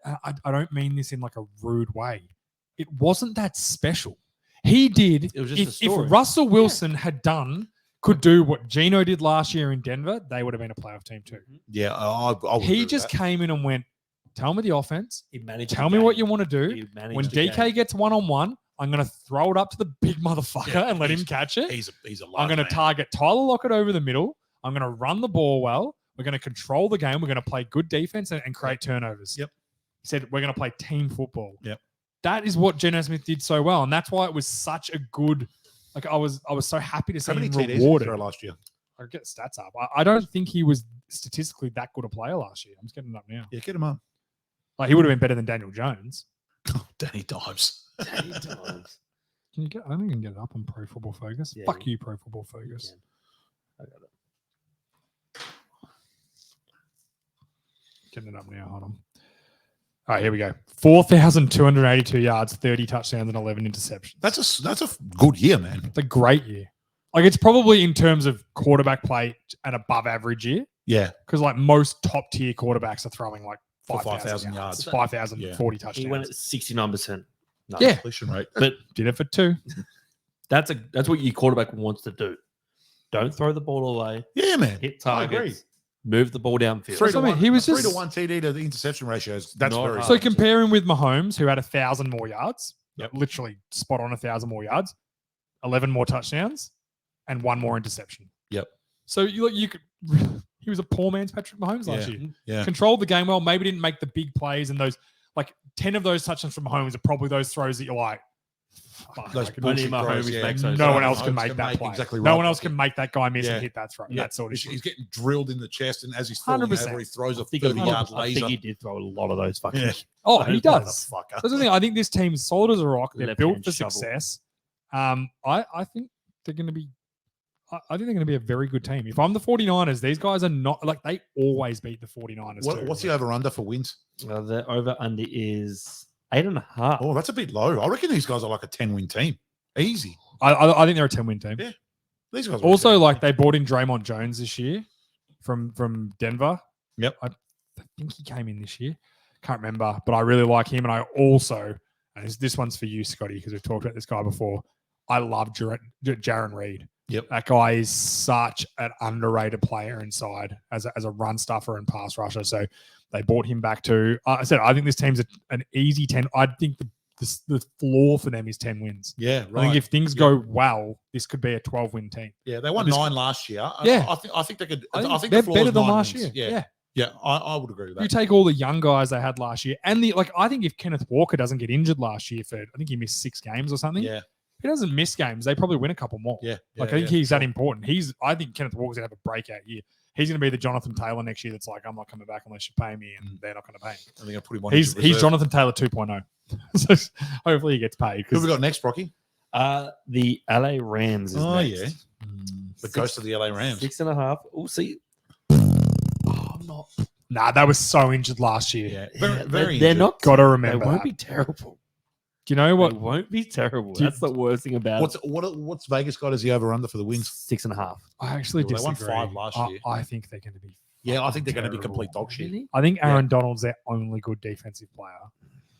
I don't mean this in like a rude way. It wasn't that special. He did. It was just a If story. Russell Wilson could do what Geno did last year in Denver, they would have been a playoff team too. Yeah, I would agree He with just that. came in and went, "Tell me the offense. He managed. Tell me what you want to do. He managed When the DK game. gets 1-on-1, I'm going to throw it up to the big motherfucker Yeah, and let him he's- catch it. He's a I'm going to target Tyler Lockett over the middle. I'm going to run the ball well. We're going to control the game. We're going to play good defense and create turnovers." Yep. He said, "We're going to play team football." Yep. That is what Geno Smith did so well. And that's why it was such a good, like I was so happy to see How many him TDs did he rewarded. throw last year? I'll get the stats up. I don't think he was statistically that good a player last year. I'm just getting it up now. Yeah, get him up. Like he would have been better than Daniel Jones. Danny Dimes. Danny Dimes. Can you get? I think you can get it up on Pro Football Focus. Yeah, Fuck you, Pro Football Focus. I got it. Getting it up now. Hold on. All right, here we go. 4,282 yards, 30 touchdowns, and 11 interceptions. That's a good year, man. It's a great year. Like, it's probably in terms of quarterback play an above average year Yeah, because, like, most top tier quarterbacks are throwing like For 5,000 5,000 yards, yards. 5,040 touchdowns. He went at 69%. No. Yeah. completion rate. But Did it for 2. that's what your quarterback wants to do. Don't throw the ball away. Yeah, man. Hit I agree. targets. Move the ball downfield. 3 That's to what I mean. 1. He was 3 just- to 1 TD to the interception ratios. That's Not very hard. So hard. compare him with Mahomes, who had 1,000 more yards. Yep. Literally spot on 1,000 more yards, 11 more touchdowns, and 1 more interception. Yep. So you could. He was a poor man's Patrick Mahomes last Yeah. year. Yeah. Controlled the game well. Maybe didn't make the big plays, and those like 10 of those touchdowns from Mahomes are probably those throws that you're like, fuck, Those I could- Only bullshit Mahomes throws, yeah. makes those. no one throws. else can Mahomes make can that make play. exactly No right. one else can make that guy miss Yeah. and hit that throw. That sort of He's, shit. he's getting drilled in the chest, and as he's falling 100%. over, he throws a I think 30-yard I think laser. he did throw a lot of those fucking. Yeah. Oh, he does. Motherfucker. That's the thing. I think this team's solid as a rock. They're Left-hand built for shovel. success. I think they're going to be. I think they're going to be a very good team. If I'm the 49ers, these guys are not like they always beat the 49ers. too. What's the over/under for wins? The over under is 8.5. Oh, that's a bit low. I reckon these guys are like a 10-win team. Easy. I think they're a 10-win team. Yeah. These guys are Also, a 10-win like team. they bought in Draymond Jones this year from Denver. Yep. I think he came in this year. Can't remember, but I really like him. And I also, and this one's for you, Scotty, because we've talked about this guy before. I love Jaron Reed. Yep. That guy is such an underrated player inside as a run stuffer and pass rusher. So they bought him back too. I said, I think this team's an easy 10. I think the floor for them is 10 wins. Yeah, I right. think if things go well, this could be a 12-win team. Yeah, they won This- 9 last year. Yeah. I think they could. I think they're the floor better is than 9 last wins. year. Yeah, yeah, I would agree with You that. take all the young guys they had last year, and I think if Kenneth Walker doesn't get injured last year I think he missed 6 games or something. Yeah, If he doesn't miss games, they probably win a couple more. yeah. I think he's that important. I think Kenneth Walker's gonna have a breakout year. He's gonna be the Jonathan Taylor next year. That's like, I'm not coming back unless you pay me, and they're not gonna pay me. I think I put him on. He's injured reserve. Jonathan Taylor 2.0. So hopefully he gets paid. Who 'cause- we got next, Brocky? The LA Rams is Oh, next. yeah. The ghost of the LA Rams. 6.5. Oh, see. Nah, they were so injured last year. Yeah, They're very they're injured. not. Gotta They remember won't that. be terrible. Do you know what? They won't be terrible. Do you- That's the worst thing about it. What's Vegas got as the over/under for the wins? 6.5. I actually Well, they won disagree. 5 last year. I think they're going to be. Yeah, I think they're going to be terrible. complete dog shit. Really? I think Yeah. Aaron Donald's their only good defensive player.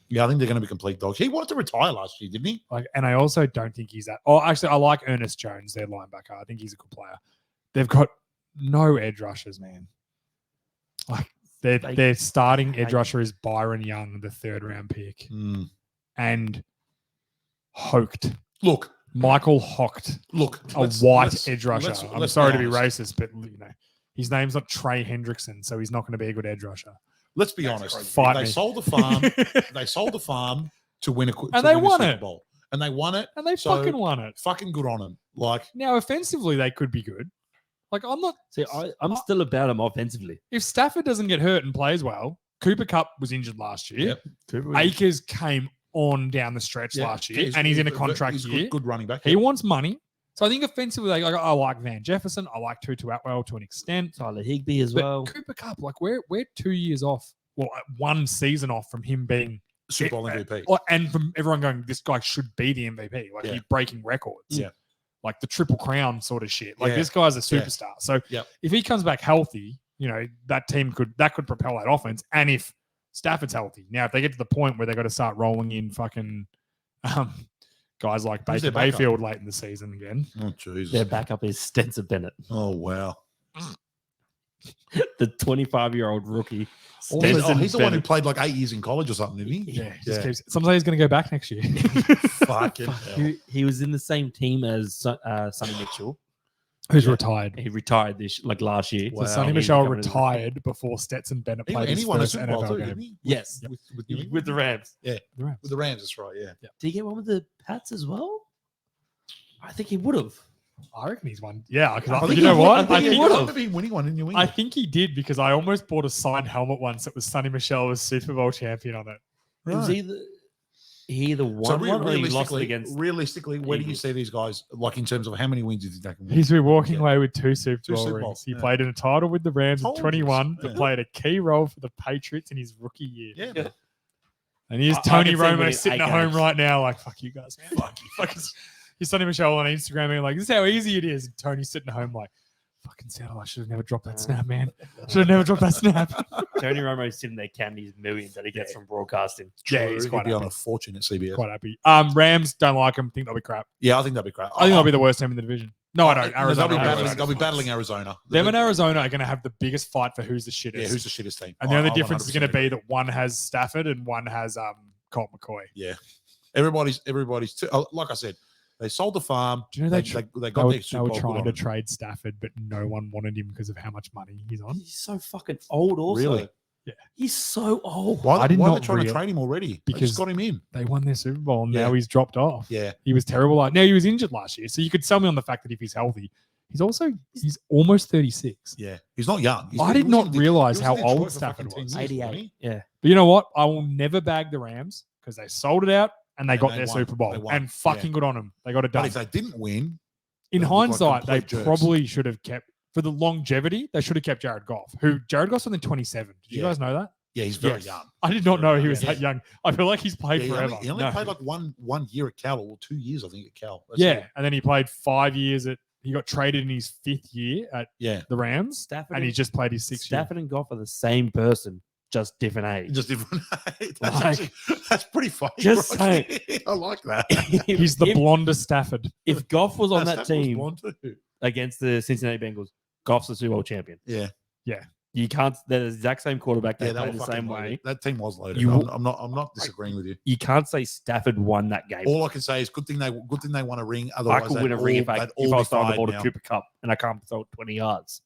Yeah, I think they're going to be complete dogs. He wanted to retire last year, didn't he? Like, and I also don't think he's that. Oh, actually, I like Ernest Jones, their linebacker. I think he's a good player. They've got no edge rushers, man. Like their starting edge rusher is Byron Young, the 3rd-round pick, and Hocht. Look, Michael Hocht, look. a let's- white let's- edge rusher. let's- I'm let's sorry to be honest. racist, but his name's not Trey Hendrickson, so he's not going to be a good edge rusher. Let's be That's honest. right. Fight They me. sold the farm. They sold the farm to win a And they won Super it. Bowl, and they won it. And they So- fucking won it. Fucking good on them. Like, Now, offensively, they could be good. Like, I'm not. See, I'm still about him offensively. If Stafford doesn't get hurt and plays well, Cooper Kupp was injured last year. Yep. Akers came on down the stretch yeah, last year, and he's in a contract he's year. Good running back. He wants money. So I think offensively, I like Van Jefferson. I like Tutu Atwell to an extent. Tyler Higbee as But well. Cooper Kupp, like we're 2 years off. Well, 1 season off from him being Super Bowl MVP. and from everyone going, this guy should be the MVP. Like Yeah. he's breaking records. Yeah. Like the Triple Crown sort of shit. Like Yeah. this guy's a Yeah. superstar. So Yep. if he comes back healthy, that team could propel that offense. And if Stafford's healthy, now if they get to the point where they got to start rolling in fucking guys like Who's Baker their backup? Mayfield late in the season again. Oh Jesus. Their backup is Spencer Bennett, Oh wow. the 25-year-old rookie. Oh, Stetson he's the one who Bennett. played like 8 years in college or something, didn't he? Yeah, sometimes he's going to go back next year. Fucking hell. He was in the same team as Sonny Mitchell. Who's retired? He retired last year. So Wow. Sonny He Michelle covered his- retired before Stetson Bennett played his Anyone a first Super Bowl NFL too, game. didn't he? Yes, With New England? with the Rams. The Rams. With the Rams, that's right. Yeah. Did he get one with the Pats as well? I think he would have. I reckon he's won. Yeah, because I think you he know would- what? I think he think- would have been winning one in New I England. think he did because I almost bought a signed helmet once that was Sonny Michelle was Super Bowl champion on it. It was he either won one or he lost it against. realistically, where do you Eagles. see these guys like in terms of how many wins do you think they can win? He's been walking Yeah. away with 2 Super Two Bowl Super rings. Bowls, He yeah. played in a title with the Rams at Told you. 21 Yeah. that played a key role for the Patriots in his rookie year. Yeah, Yeah. man. And here's I can Tony see him Romo winning sitting 8 at home games. right now, like, fuck you guys, man. Fuck you. Fuck he's Sonny Michelle on Instagram being like, this is how easy it is. And Tony's sitting at home like, fucking Seattle, I should have never dropped that snap, man. Should have never dropped that snap. Tony Romo's sitting there counting his millions that he gets from broadcasting. Yeah, True, he's he'd quite be on happy. a fortune at CBS. Quite happy. Rams, don't like them. Think they'll be crap. Yeah, I think that'd be great. I think they'll be the worst team in the division. No, I don't. They'll Arizona. be Arizona. battling, Arizona. Them and Arizona are going to have the biggest fight for who's the shittest. Yeah, who's the shittest team? And the I- only I difference is going to 100% be agree. that one has Stafford and one has Colt McCoy. Yeah, everybody's like I said, they sold the farm. Do you know They they got their were Super Bowl trying good to on. trade Stafford, but no one wanted him because of how much money he's on. He's so fucking old also. Really? Yeah. He's so old. Why, I did why are not they trying to real- trade him already? They because- just got him in. They won their Super Bowl and Yeah. now he's dropped off. Yeah, He was terrible. Like, now he was injured last year, so you could sell me on the fact that if he's healthy, he's almost 36. yeah. He's not young. I did not realize he how was in Detroit old for Stafford fucking 10 was. years, wasn't 88. he? Yeah. But you know what? I will never bag the Rams because they sold it out and they And got they their won. Super Bowl. They won. And fucking good on them. They got it But done. if they didn't win, In they look like hindsight, they complete jerks. probably should have kept, for the longevity, they should have kept Jared Goff, who Jared Goff's only 27. Did you Yeah. guys know that? yeah, he's very Yes. young. I did not know he was Yeah. that young. I feel like he's played Yeah, he forever. only, he only No. played like one year at Cal, or 2 years, I think, at Cal. That's Yeah. it. And then he played 5 years he got traded in his 5th year at Yeah, the Rams. Stafford And he just played his 6th year. Stafford and Goff are the same person, just different age. just different. that's, Like- actually, that's pretty funny. Just bro. saying. I like that. He's the if, blondest Stafford. if Goff was on That that Stafford was team blonde too. against the Cincinnati Bengals, Goff's the Super Bowl champion. Yeah, You can't. They're the exact same quarterback. They yeah, they play were the fucking same loaded. way. That team was loaded. You- I'm not disagreeing with you. You can't say Stafford won that game. All I can say is good thing they won a ring. I Otherwise, could win a ring if I they'd all was be throwing the fired ball to now. Cooper Cup and I can't throw it 20 yards.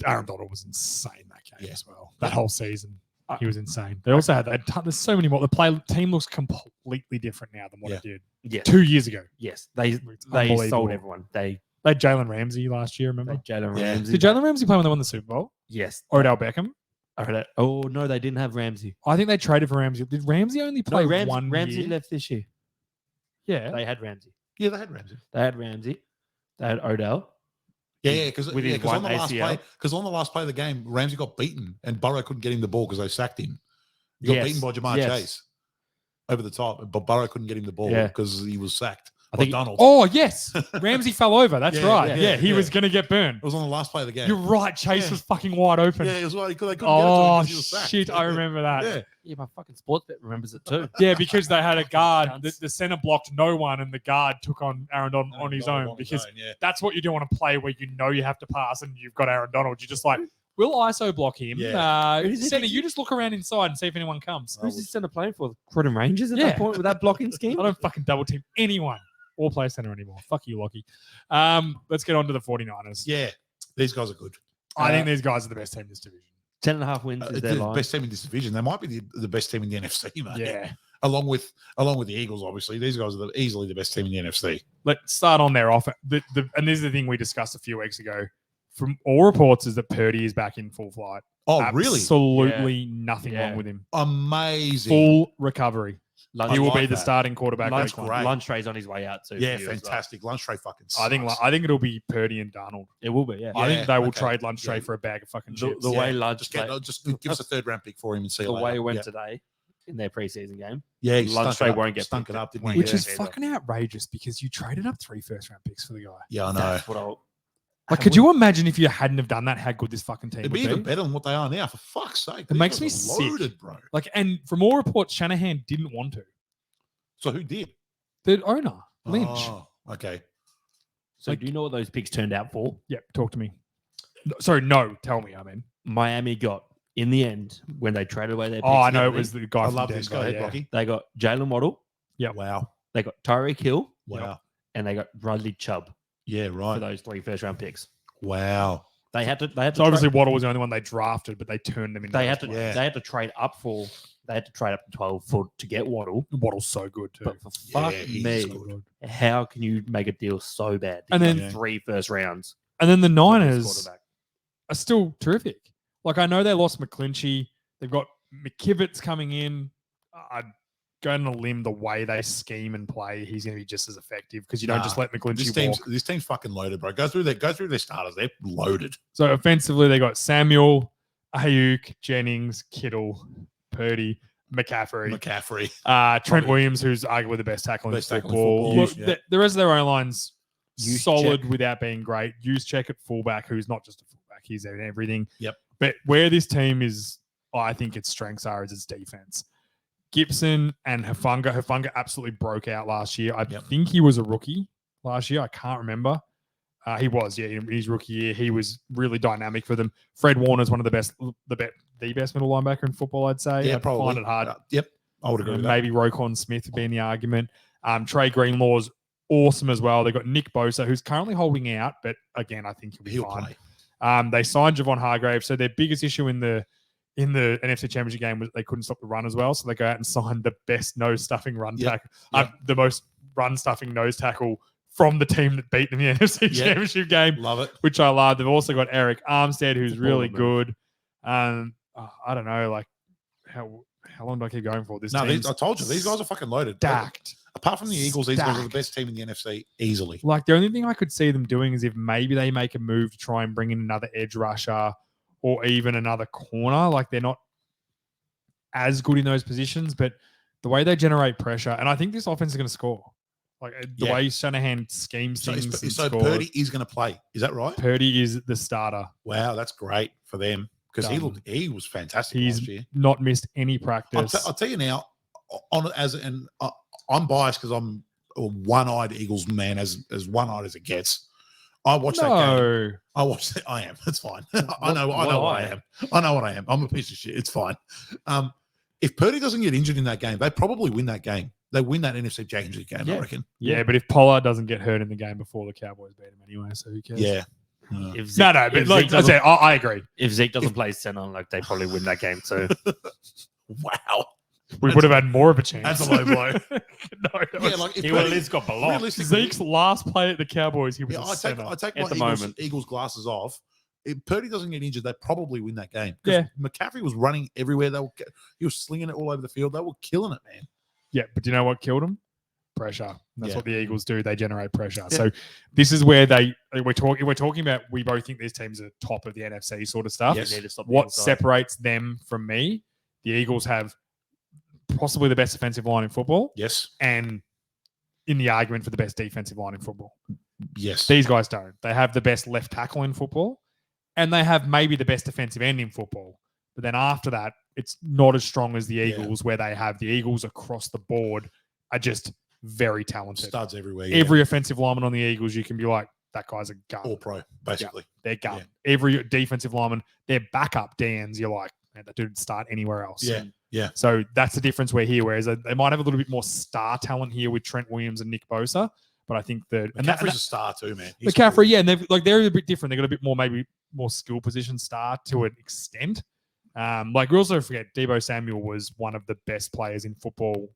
Aaron Donald was insane that game Yeah. as well. That whole season, he was insane. They also had there's so many more. The team looks completely different now than what Yeah. it did Yes, 2 years ago. yes. They It's sold unbelievable. everyone. They They had Jalen Ramsey last year, remember? Jalen Yeah. Ramsey. Did Jalen Ramsey play when they won the Super Bowl? Yes. Odell Beckham? I heard it. Oh no, they didn't have Ramsey. I think they traded for Ramsey. Did Ramsey only play No, Ramsey, one Ramsey year? left this year. Yeah. They had Ramsey. Yeah, they had Ramsey. They had Ramsey. They had Odell. Yeah, because With his on one the last ACL. play, on the last play of the game, Ramsey got beaten and Burrow couldn't get him the ball because they sacked him. He got Yes, beaten by Jamar yes. Chase over the top, but Burrow couldn't get him the ball Yeah. because he was sacked. I By think- Donald. Oh, yes. Ramsey fell over. That's Yeah, right. yeah, Yeah, he yeah. was going to get burned. It was on the last play of the game. You're right. Chase Yeah. was fucking wide open. Yeah, it was like they couldn't Oh, get it to him 'cause he was sacked. shit. I remember that. Yeah, Yeah, my fucking sports bet remembers it too. Yeah, because they had a guard. Cunts. The center blocked no one, and the guard took on Aaron Donald on his own. On his Because own, yeah. that's what you do on a play where you know you have to pass, and you've got Aaron Donald. You're just like, we'll ISO block him. Yeah. Who does he Center, think you just look around inside and see if anyone comes. Who's this center playing for? Croydon Rangers at Yeah. that point with that blocking scheme? I don't fucking double team anyone or play center anymore. Fuck you, Lockie. Let's get on to the 49ers. Yeah, these guys are good. I think these guys are the best team in this division. 10.5 wins is It's their the line. best team in this division. They might be the best team in the NFC, mate. Yeah. along with the Eagles, obviously. These guys are easily the best team in the NFC. Let's start on their offense. And this is the thing we discussed a few weeks ago. From all reports, is that Purdy is back in full flight. Oh, really? Absolutely nothing Yeah. wrong with him. Amazing. Full recovery. Lunch, He will like be the that. starting quarterback. lunch, week one. great. lunch tray's on his way out too. Yeah, for you as well. fantastic. Lunch tray fucking I think sucks. it'll be Purdy and Donald. It will be, yeah. I think they will okay. trade lunch tray Yeah. for a bag of fucking The- chips. the Yeah, way lunch just, play- just give us a third round pick for him and see The you way later. it went yeah. today in their preseason game. Yeah, he lunch stunk tray it up- won't get stunk picked it up. up, didn't Won't he? Which Yeah. is fucking outrageous because you traded up 3 first-round picks for the guy. Yeah, I know. That's what I'll. Like, could you imagine if you hadn't have done that, how good this fucking team It'd would be be? even better than what they are now, for fuck's sake. It makes These me guys are sick. loaded, bro. Like, and from all reports, Shanahan didn't want to. So who did? The owner, Lynch. Oh, okay. So Like- do you know what those picks turned out for? Yep, talk to me. No, sorry, no, tell me. I mean, Miami got in the end when they traded away their picks. oh, I and know it everything, was the guy. I from love this. Go Denver, ahead, yeah. Rocky. They got Jalen Waddle, Wow. they got Tyreek Hill, Wow. and they got Bradley Chubb Yeah, for right. those 3 first-round picks. Wow. They had to. So obviously, Waddle was the only one they drafted, but they turned them into. they those had to. players. Yeah. They had to trade up for. They had to trade up to 12 to get Waddle. Waddle's so good too. But for Yeah, fuck he's me, good. how can you make a deal so bad? And You then- got 3 first rounds. And then the for this Niners quarterback. are still terrific. Like, I know they lost McClinchy. They've got McKivitz coming in. I'd go on a limb the way they scheme and play. He's going to be just as effective because you don't just Nah, let McClinchy walk. This team's fucking loaded, bro. Go through their starters. They're loaded. So offensively, they got Samuel, Ayuk, Jennings, Kittle, Purdy. McCaffrey. Trent Probably. Williams, who's arguably the best tackle in Best tackle in football. football, Look, yeah. the rest of their own line's Juszczyk. solid without being great. Juszczyk at fullback, who's not just a fullback, he's in everything. Yep. But where this team is, I think its strengths are is its defense. Gibson and Hufanga. Hufanga absolutely broke out last year. I Yep. think he was a rookie last year. I can't remember. He was, yeah, in his rookie year. He was really dynamic for them. Fred Warner's one of the best middle linebacker in football, I'd say. Yeah, I'd probably. find it hard. Yep, I would agree with that. Maybe Roquan Smith would be in the argument. Trey Greenlaw's awesome as well. They've got Nick Bosa, who's currently holding out, but again, I think he'll be He'll fine. play. They signed Javon Hargrave, so their biggest issue in the NFC Championship game was they couldn't stop the run as well. So they go out and signed the best nose stuffing run Yep. tackle, Yep. the most run stuffing nose tackle from the team that beat them in the NFC Yep. Championship game, Love it. which I love. They've also got Eric Armstead, who's It's a really baller good. I don't know, like how long do I keep going for this? No, team's I told you these guys are fucking loaded. stacked. Apart from the Eagles, these guys are the Stacked. best team in the NFC easily. Like the only thing I could see them doing is if maybe they make a move to try and bring in another edge rusher or even another corner. Like they're not as good in those positions, but the way they generate pressure, and I think this offense is going to score. Like the Yeah. way Shanahan schemes So, things. and so scores. Purdy is going to play. Is that right? Purdy is the starter. Wow, that's great for them because Done. he was fantastic He's last year. not missed any I'll, practice. I'll tell you now, I'm biased because I'm a one-eyed Eagles man, as one-eyed as it gets. I watched that game. No, I watched it. I am. It's fine. I know what what I eye? am. I know what I am. I'm a piece of shit. It's fine. If Purdy doesn't get injured in that game, they probably win that game. They win that NFC Championship game, Yeah. I reckon. yeah, but if Pollard doesn't get hurt in the game before the Cowboys beat him anyway, so who cares? Yeah. If Zeke, No, but if like Zeke I doesn't, said, I agree. if Zeke doesn't play center, like they probably win that game too. Wow. We would have had more of a chance. That's a low blow. no, that Yeah, was- like if he would at Purdy- least got blocked. realistically, Zeke's last play at the Cowboys, he was yeah, a I take center. I take At my the Eagles, moment. Eagles glasses off. If Purdy doesn't get injured, they probably win that game. 'Cause Yeah. McCaffrey was running everywhere. He was slinging it all over the field. They were killing it, man. Yeah, but do you know what killed him? Pressure. And that's Yeah. what the Eagles do. They generate pressure. Yeah. So this is where we're talking about. We both think these teams are top of the NFC sort of stuff. Yes. They need to stop the What inside. separates them from me? The Eagles have possibly the best defensive line in football, Yes. and in the argument for the best defensive line in football. Yes. These guys don't. They have the best left tackle in football, and they have maybe the best defensive end in football. But then after that, it's not as strong as the Yeah. Eagles, where they have the Eagles across the board are just very talented. Studs everywhere. Yeah. Every offensive lineman on the Eagles, you can be like, that guy's a gun. all pro, basically. They're gun. Yeah. Every defensive lineman, their backup DNs, you're like, man, that dude would start anywhere else. Yeah. Yeah. So that's the difference we're here. Whereas they might have a little bit more star talent here with Trent Williams and Nick Bosa. But I think that McCaffrey's a star too, man. He's McCaffrey, good. yeah, and they're a bit different. They got a bit more, maybe more skill position star to an extent. Like we also forget Debo Samuel was one of the best players in football,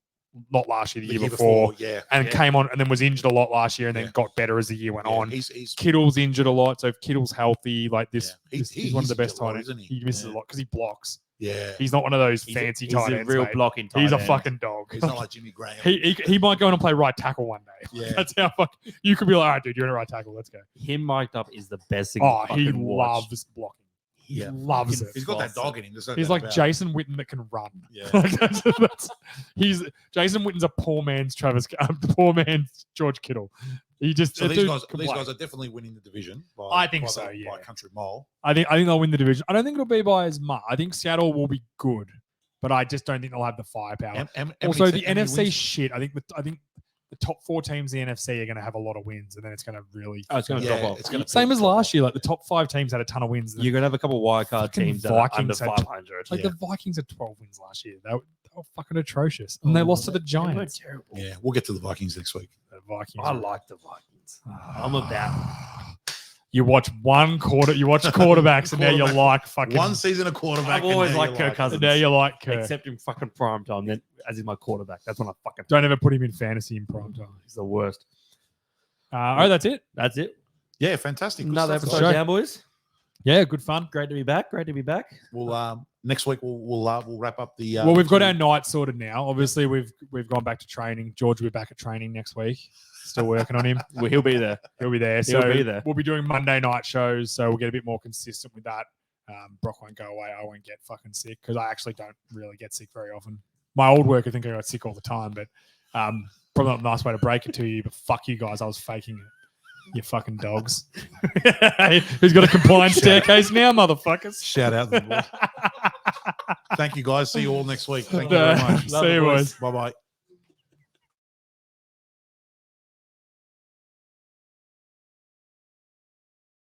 not last year, the year before, yeah. and Yeah. came on and then was injured a lot last year and then Yeah. got better as the year went Yeah, on. He's Kittle's injured a lot, so if Kittle's healthy, like this, Yeah. he's one of the misses best a lot, tight ends. isn't He misses Yeah. a lot because he blocks. Yeah. He's not one of those He's fancy a, tight he's ends. a real mate. blocking tight He's a end. fucking dog. He's not like Jimmy Graham. he might go on and play right tackle one day. Yeah. That's how you could be like, all right, dude, you're in a right tackle. Let's go. Him mic'd up is the best thing. Oh, to he fucking watch. loves blocking. He Yeah. loves it. He's got that dog in him. There's no He's doubt like about it. Jason Witten that can run. Yeah. Like, he's Jason Witten's a poor man's poor man's George Kittle. He just So that these dude guys, can these play. guys are definitely winning the division. By, I think by so, By yeah. a country mile. I think they'll win the division. I don't think it'll be by as much. I think Seattle will be good, but I just don't think they'll have the firepower. Also, the NFC shit. I think the top 4 teams in the NFC are going to have a lot of wins, and then it's going to really. Oh, it's going to Yeah, drop off. it's gonna Same as drop last off. year. Like the top 5 teams had a ton of wins. You're going to have a couple wild card Fucking teams that are under Vikings had- 500. Like Yeah. the Vikings had 12 wins last year. They were fucking atrocious, and they lost to the Giants. Terrible. Yeah, we'll get to the Vikings next week. The Vikings. I were- like the Vikings. I'm about. You watch one quarter. You watch quarterbacks, and now you Quarterback. like fucking. One season of quarterback. I've always and now liked you Kirk like- Cousins. Now you like Kirk. Except in fucking prime time, then as in my quarterback. That's when I fucking. Don't ever put him in fantasy in prime time. He's the worst. That's it. That's it. Yeah, fantastic. Good Another stuff. episode, Show. down, boys. Yeah, good fun. Great to be back. Great to be back. We'll next week we'll wrap up the. Well, we've got our night sorted now. Obviously, we've gone back to training. George will be back at training next week. Still working on him. Well, he'll be there. He'll be there. He'll So be there. we'll be doing Monday night shows. So we'll get a bit more consistent with that. Brock won't go away. I won't get fucking sick because I actually don't really get sick very often. my old work, I think I got sick all the time, but probably not a nice way to break it to you, but fuck you guys. I was faking it. You fucking dogs. Who's got a compliance staircase now, motherfuckers? Shout out to the boys. Thank you, guys. See you all next week. Thank you very much. See you, boys. Bye bye.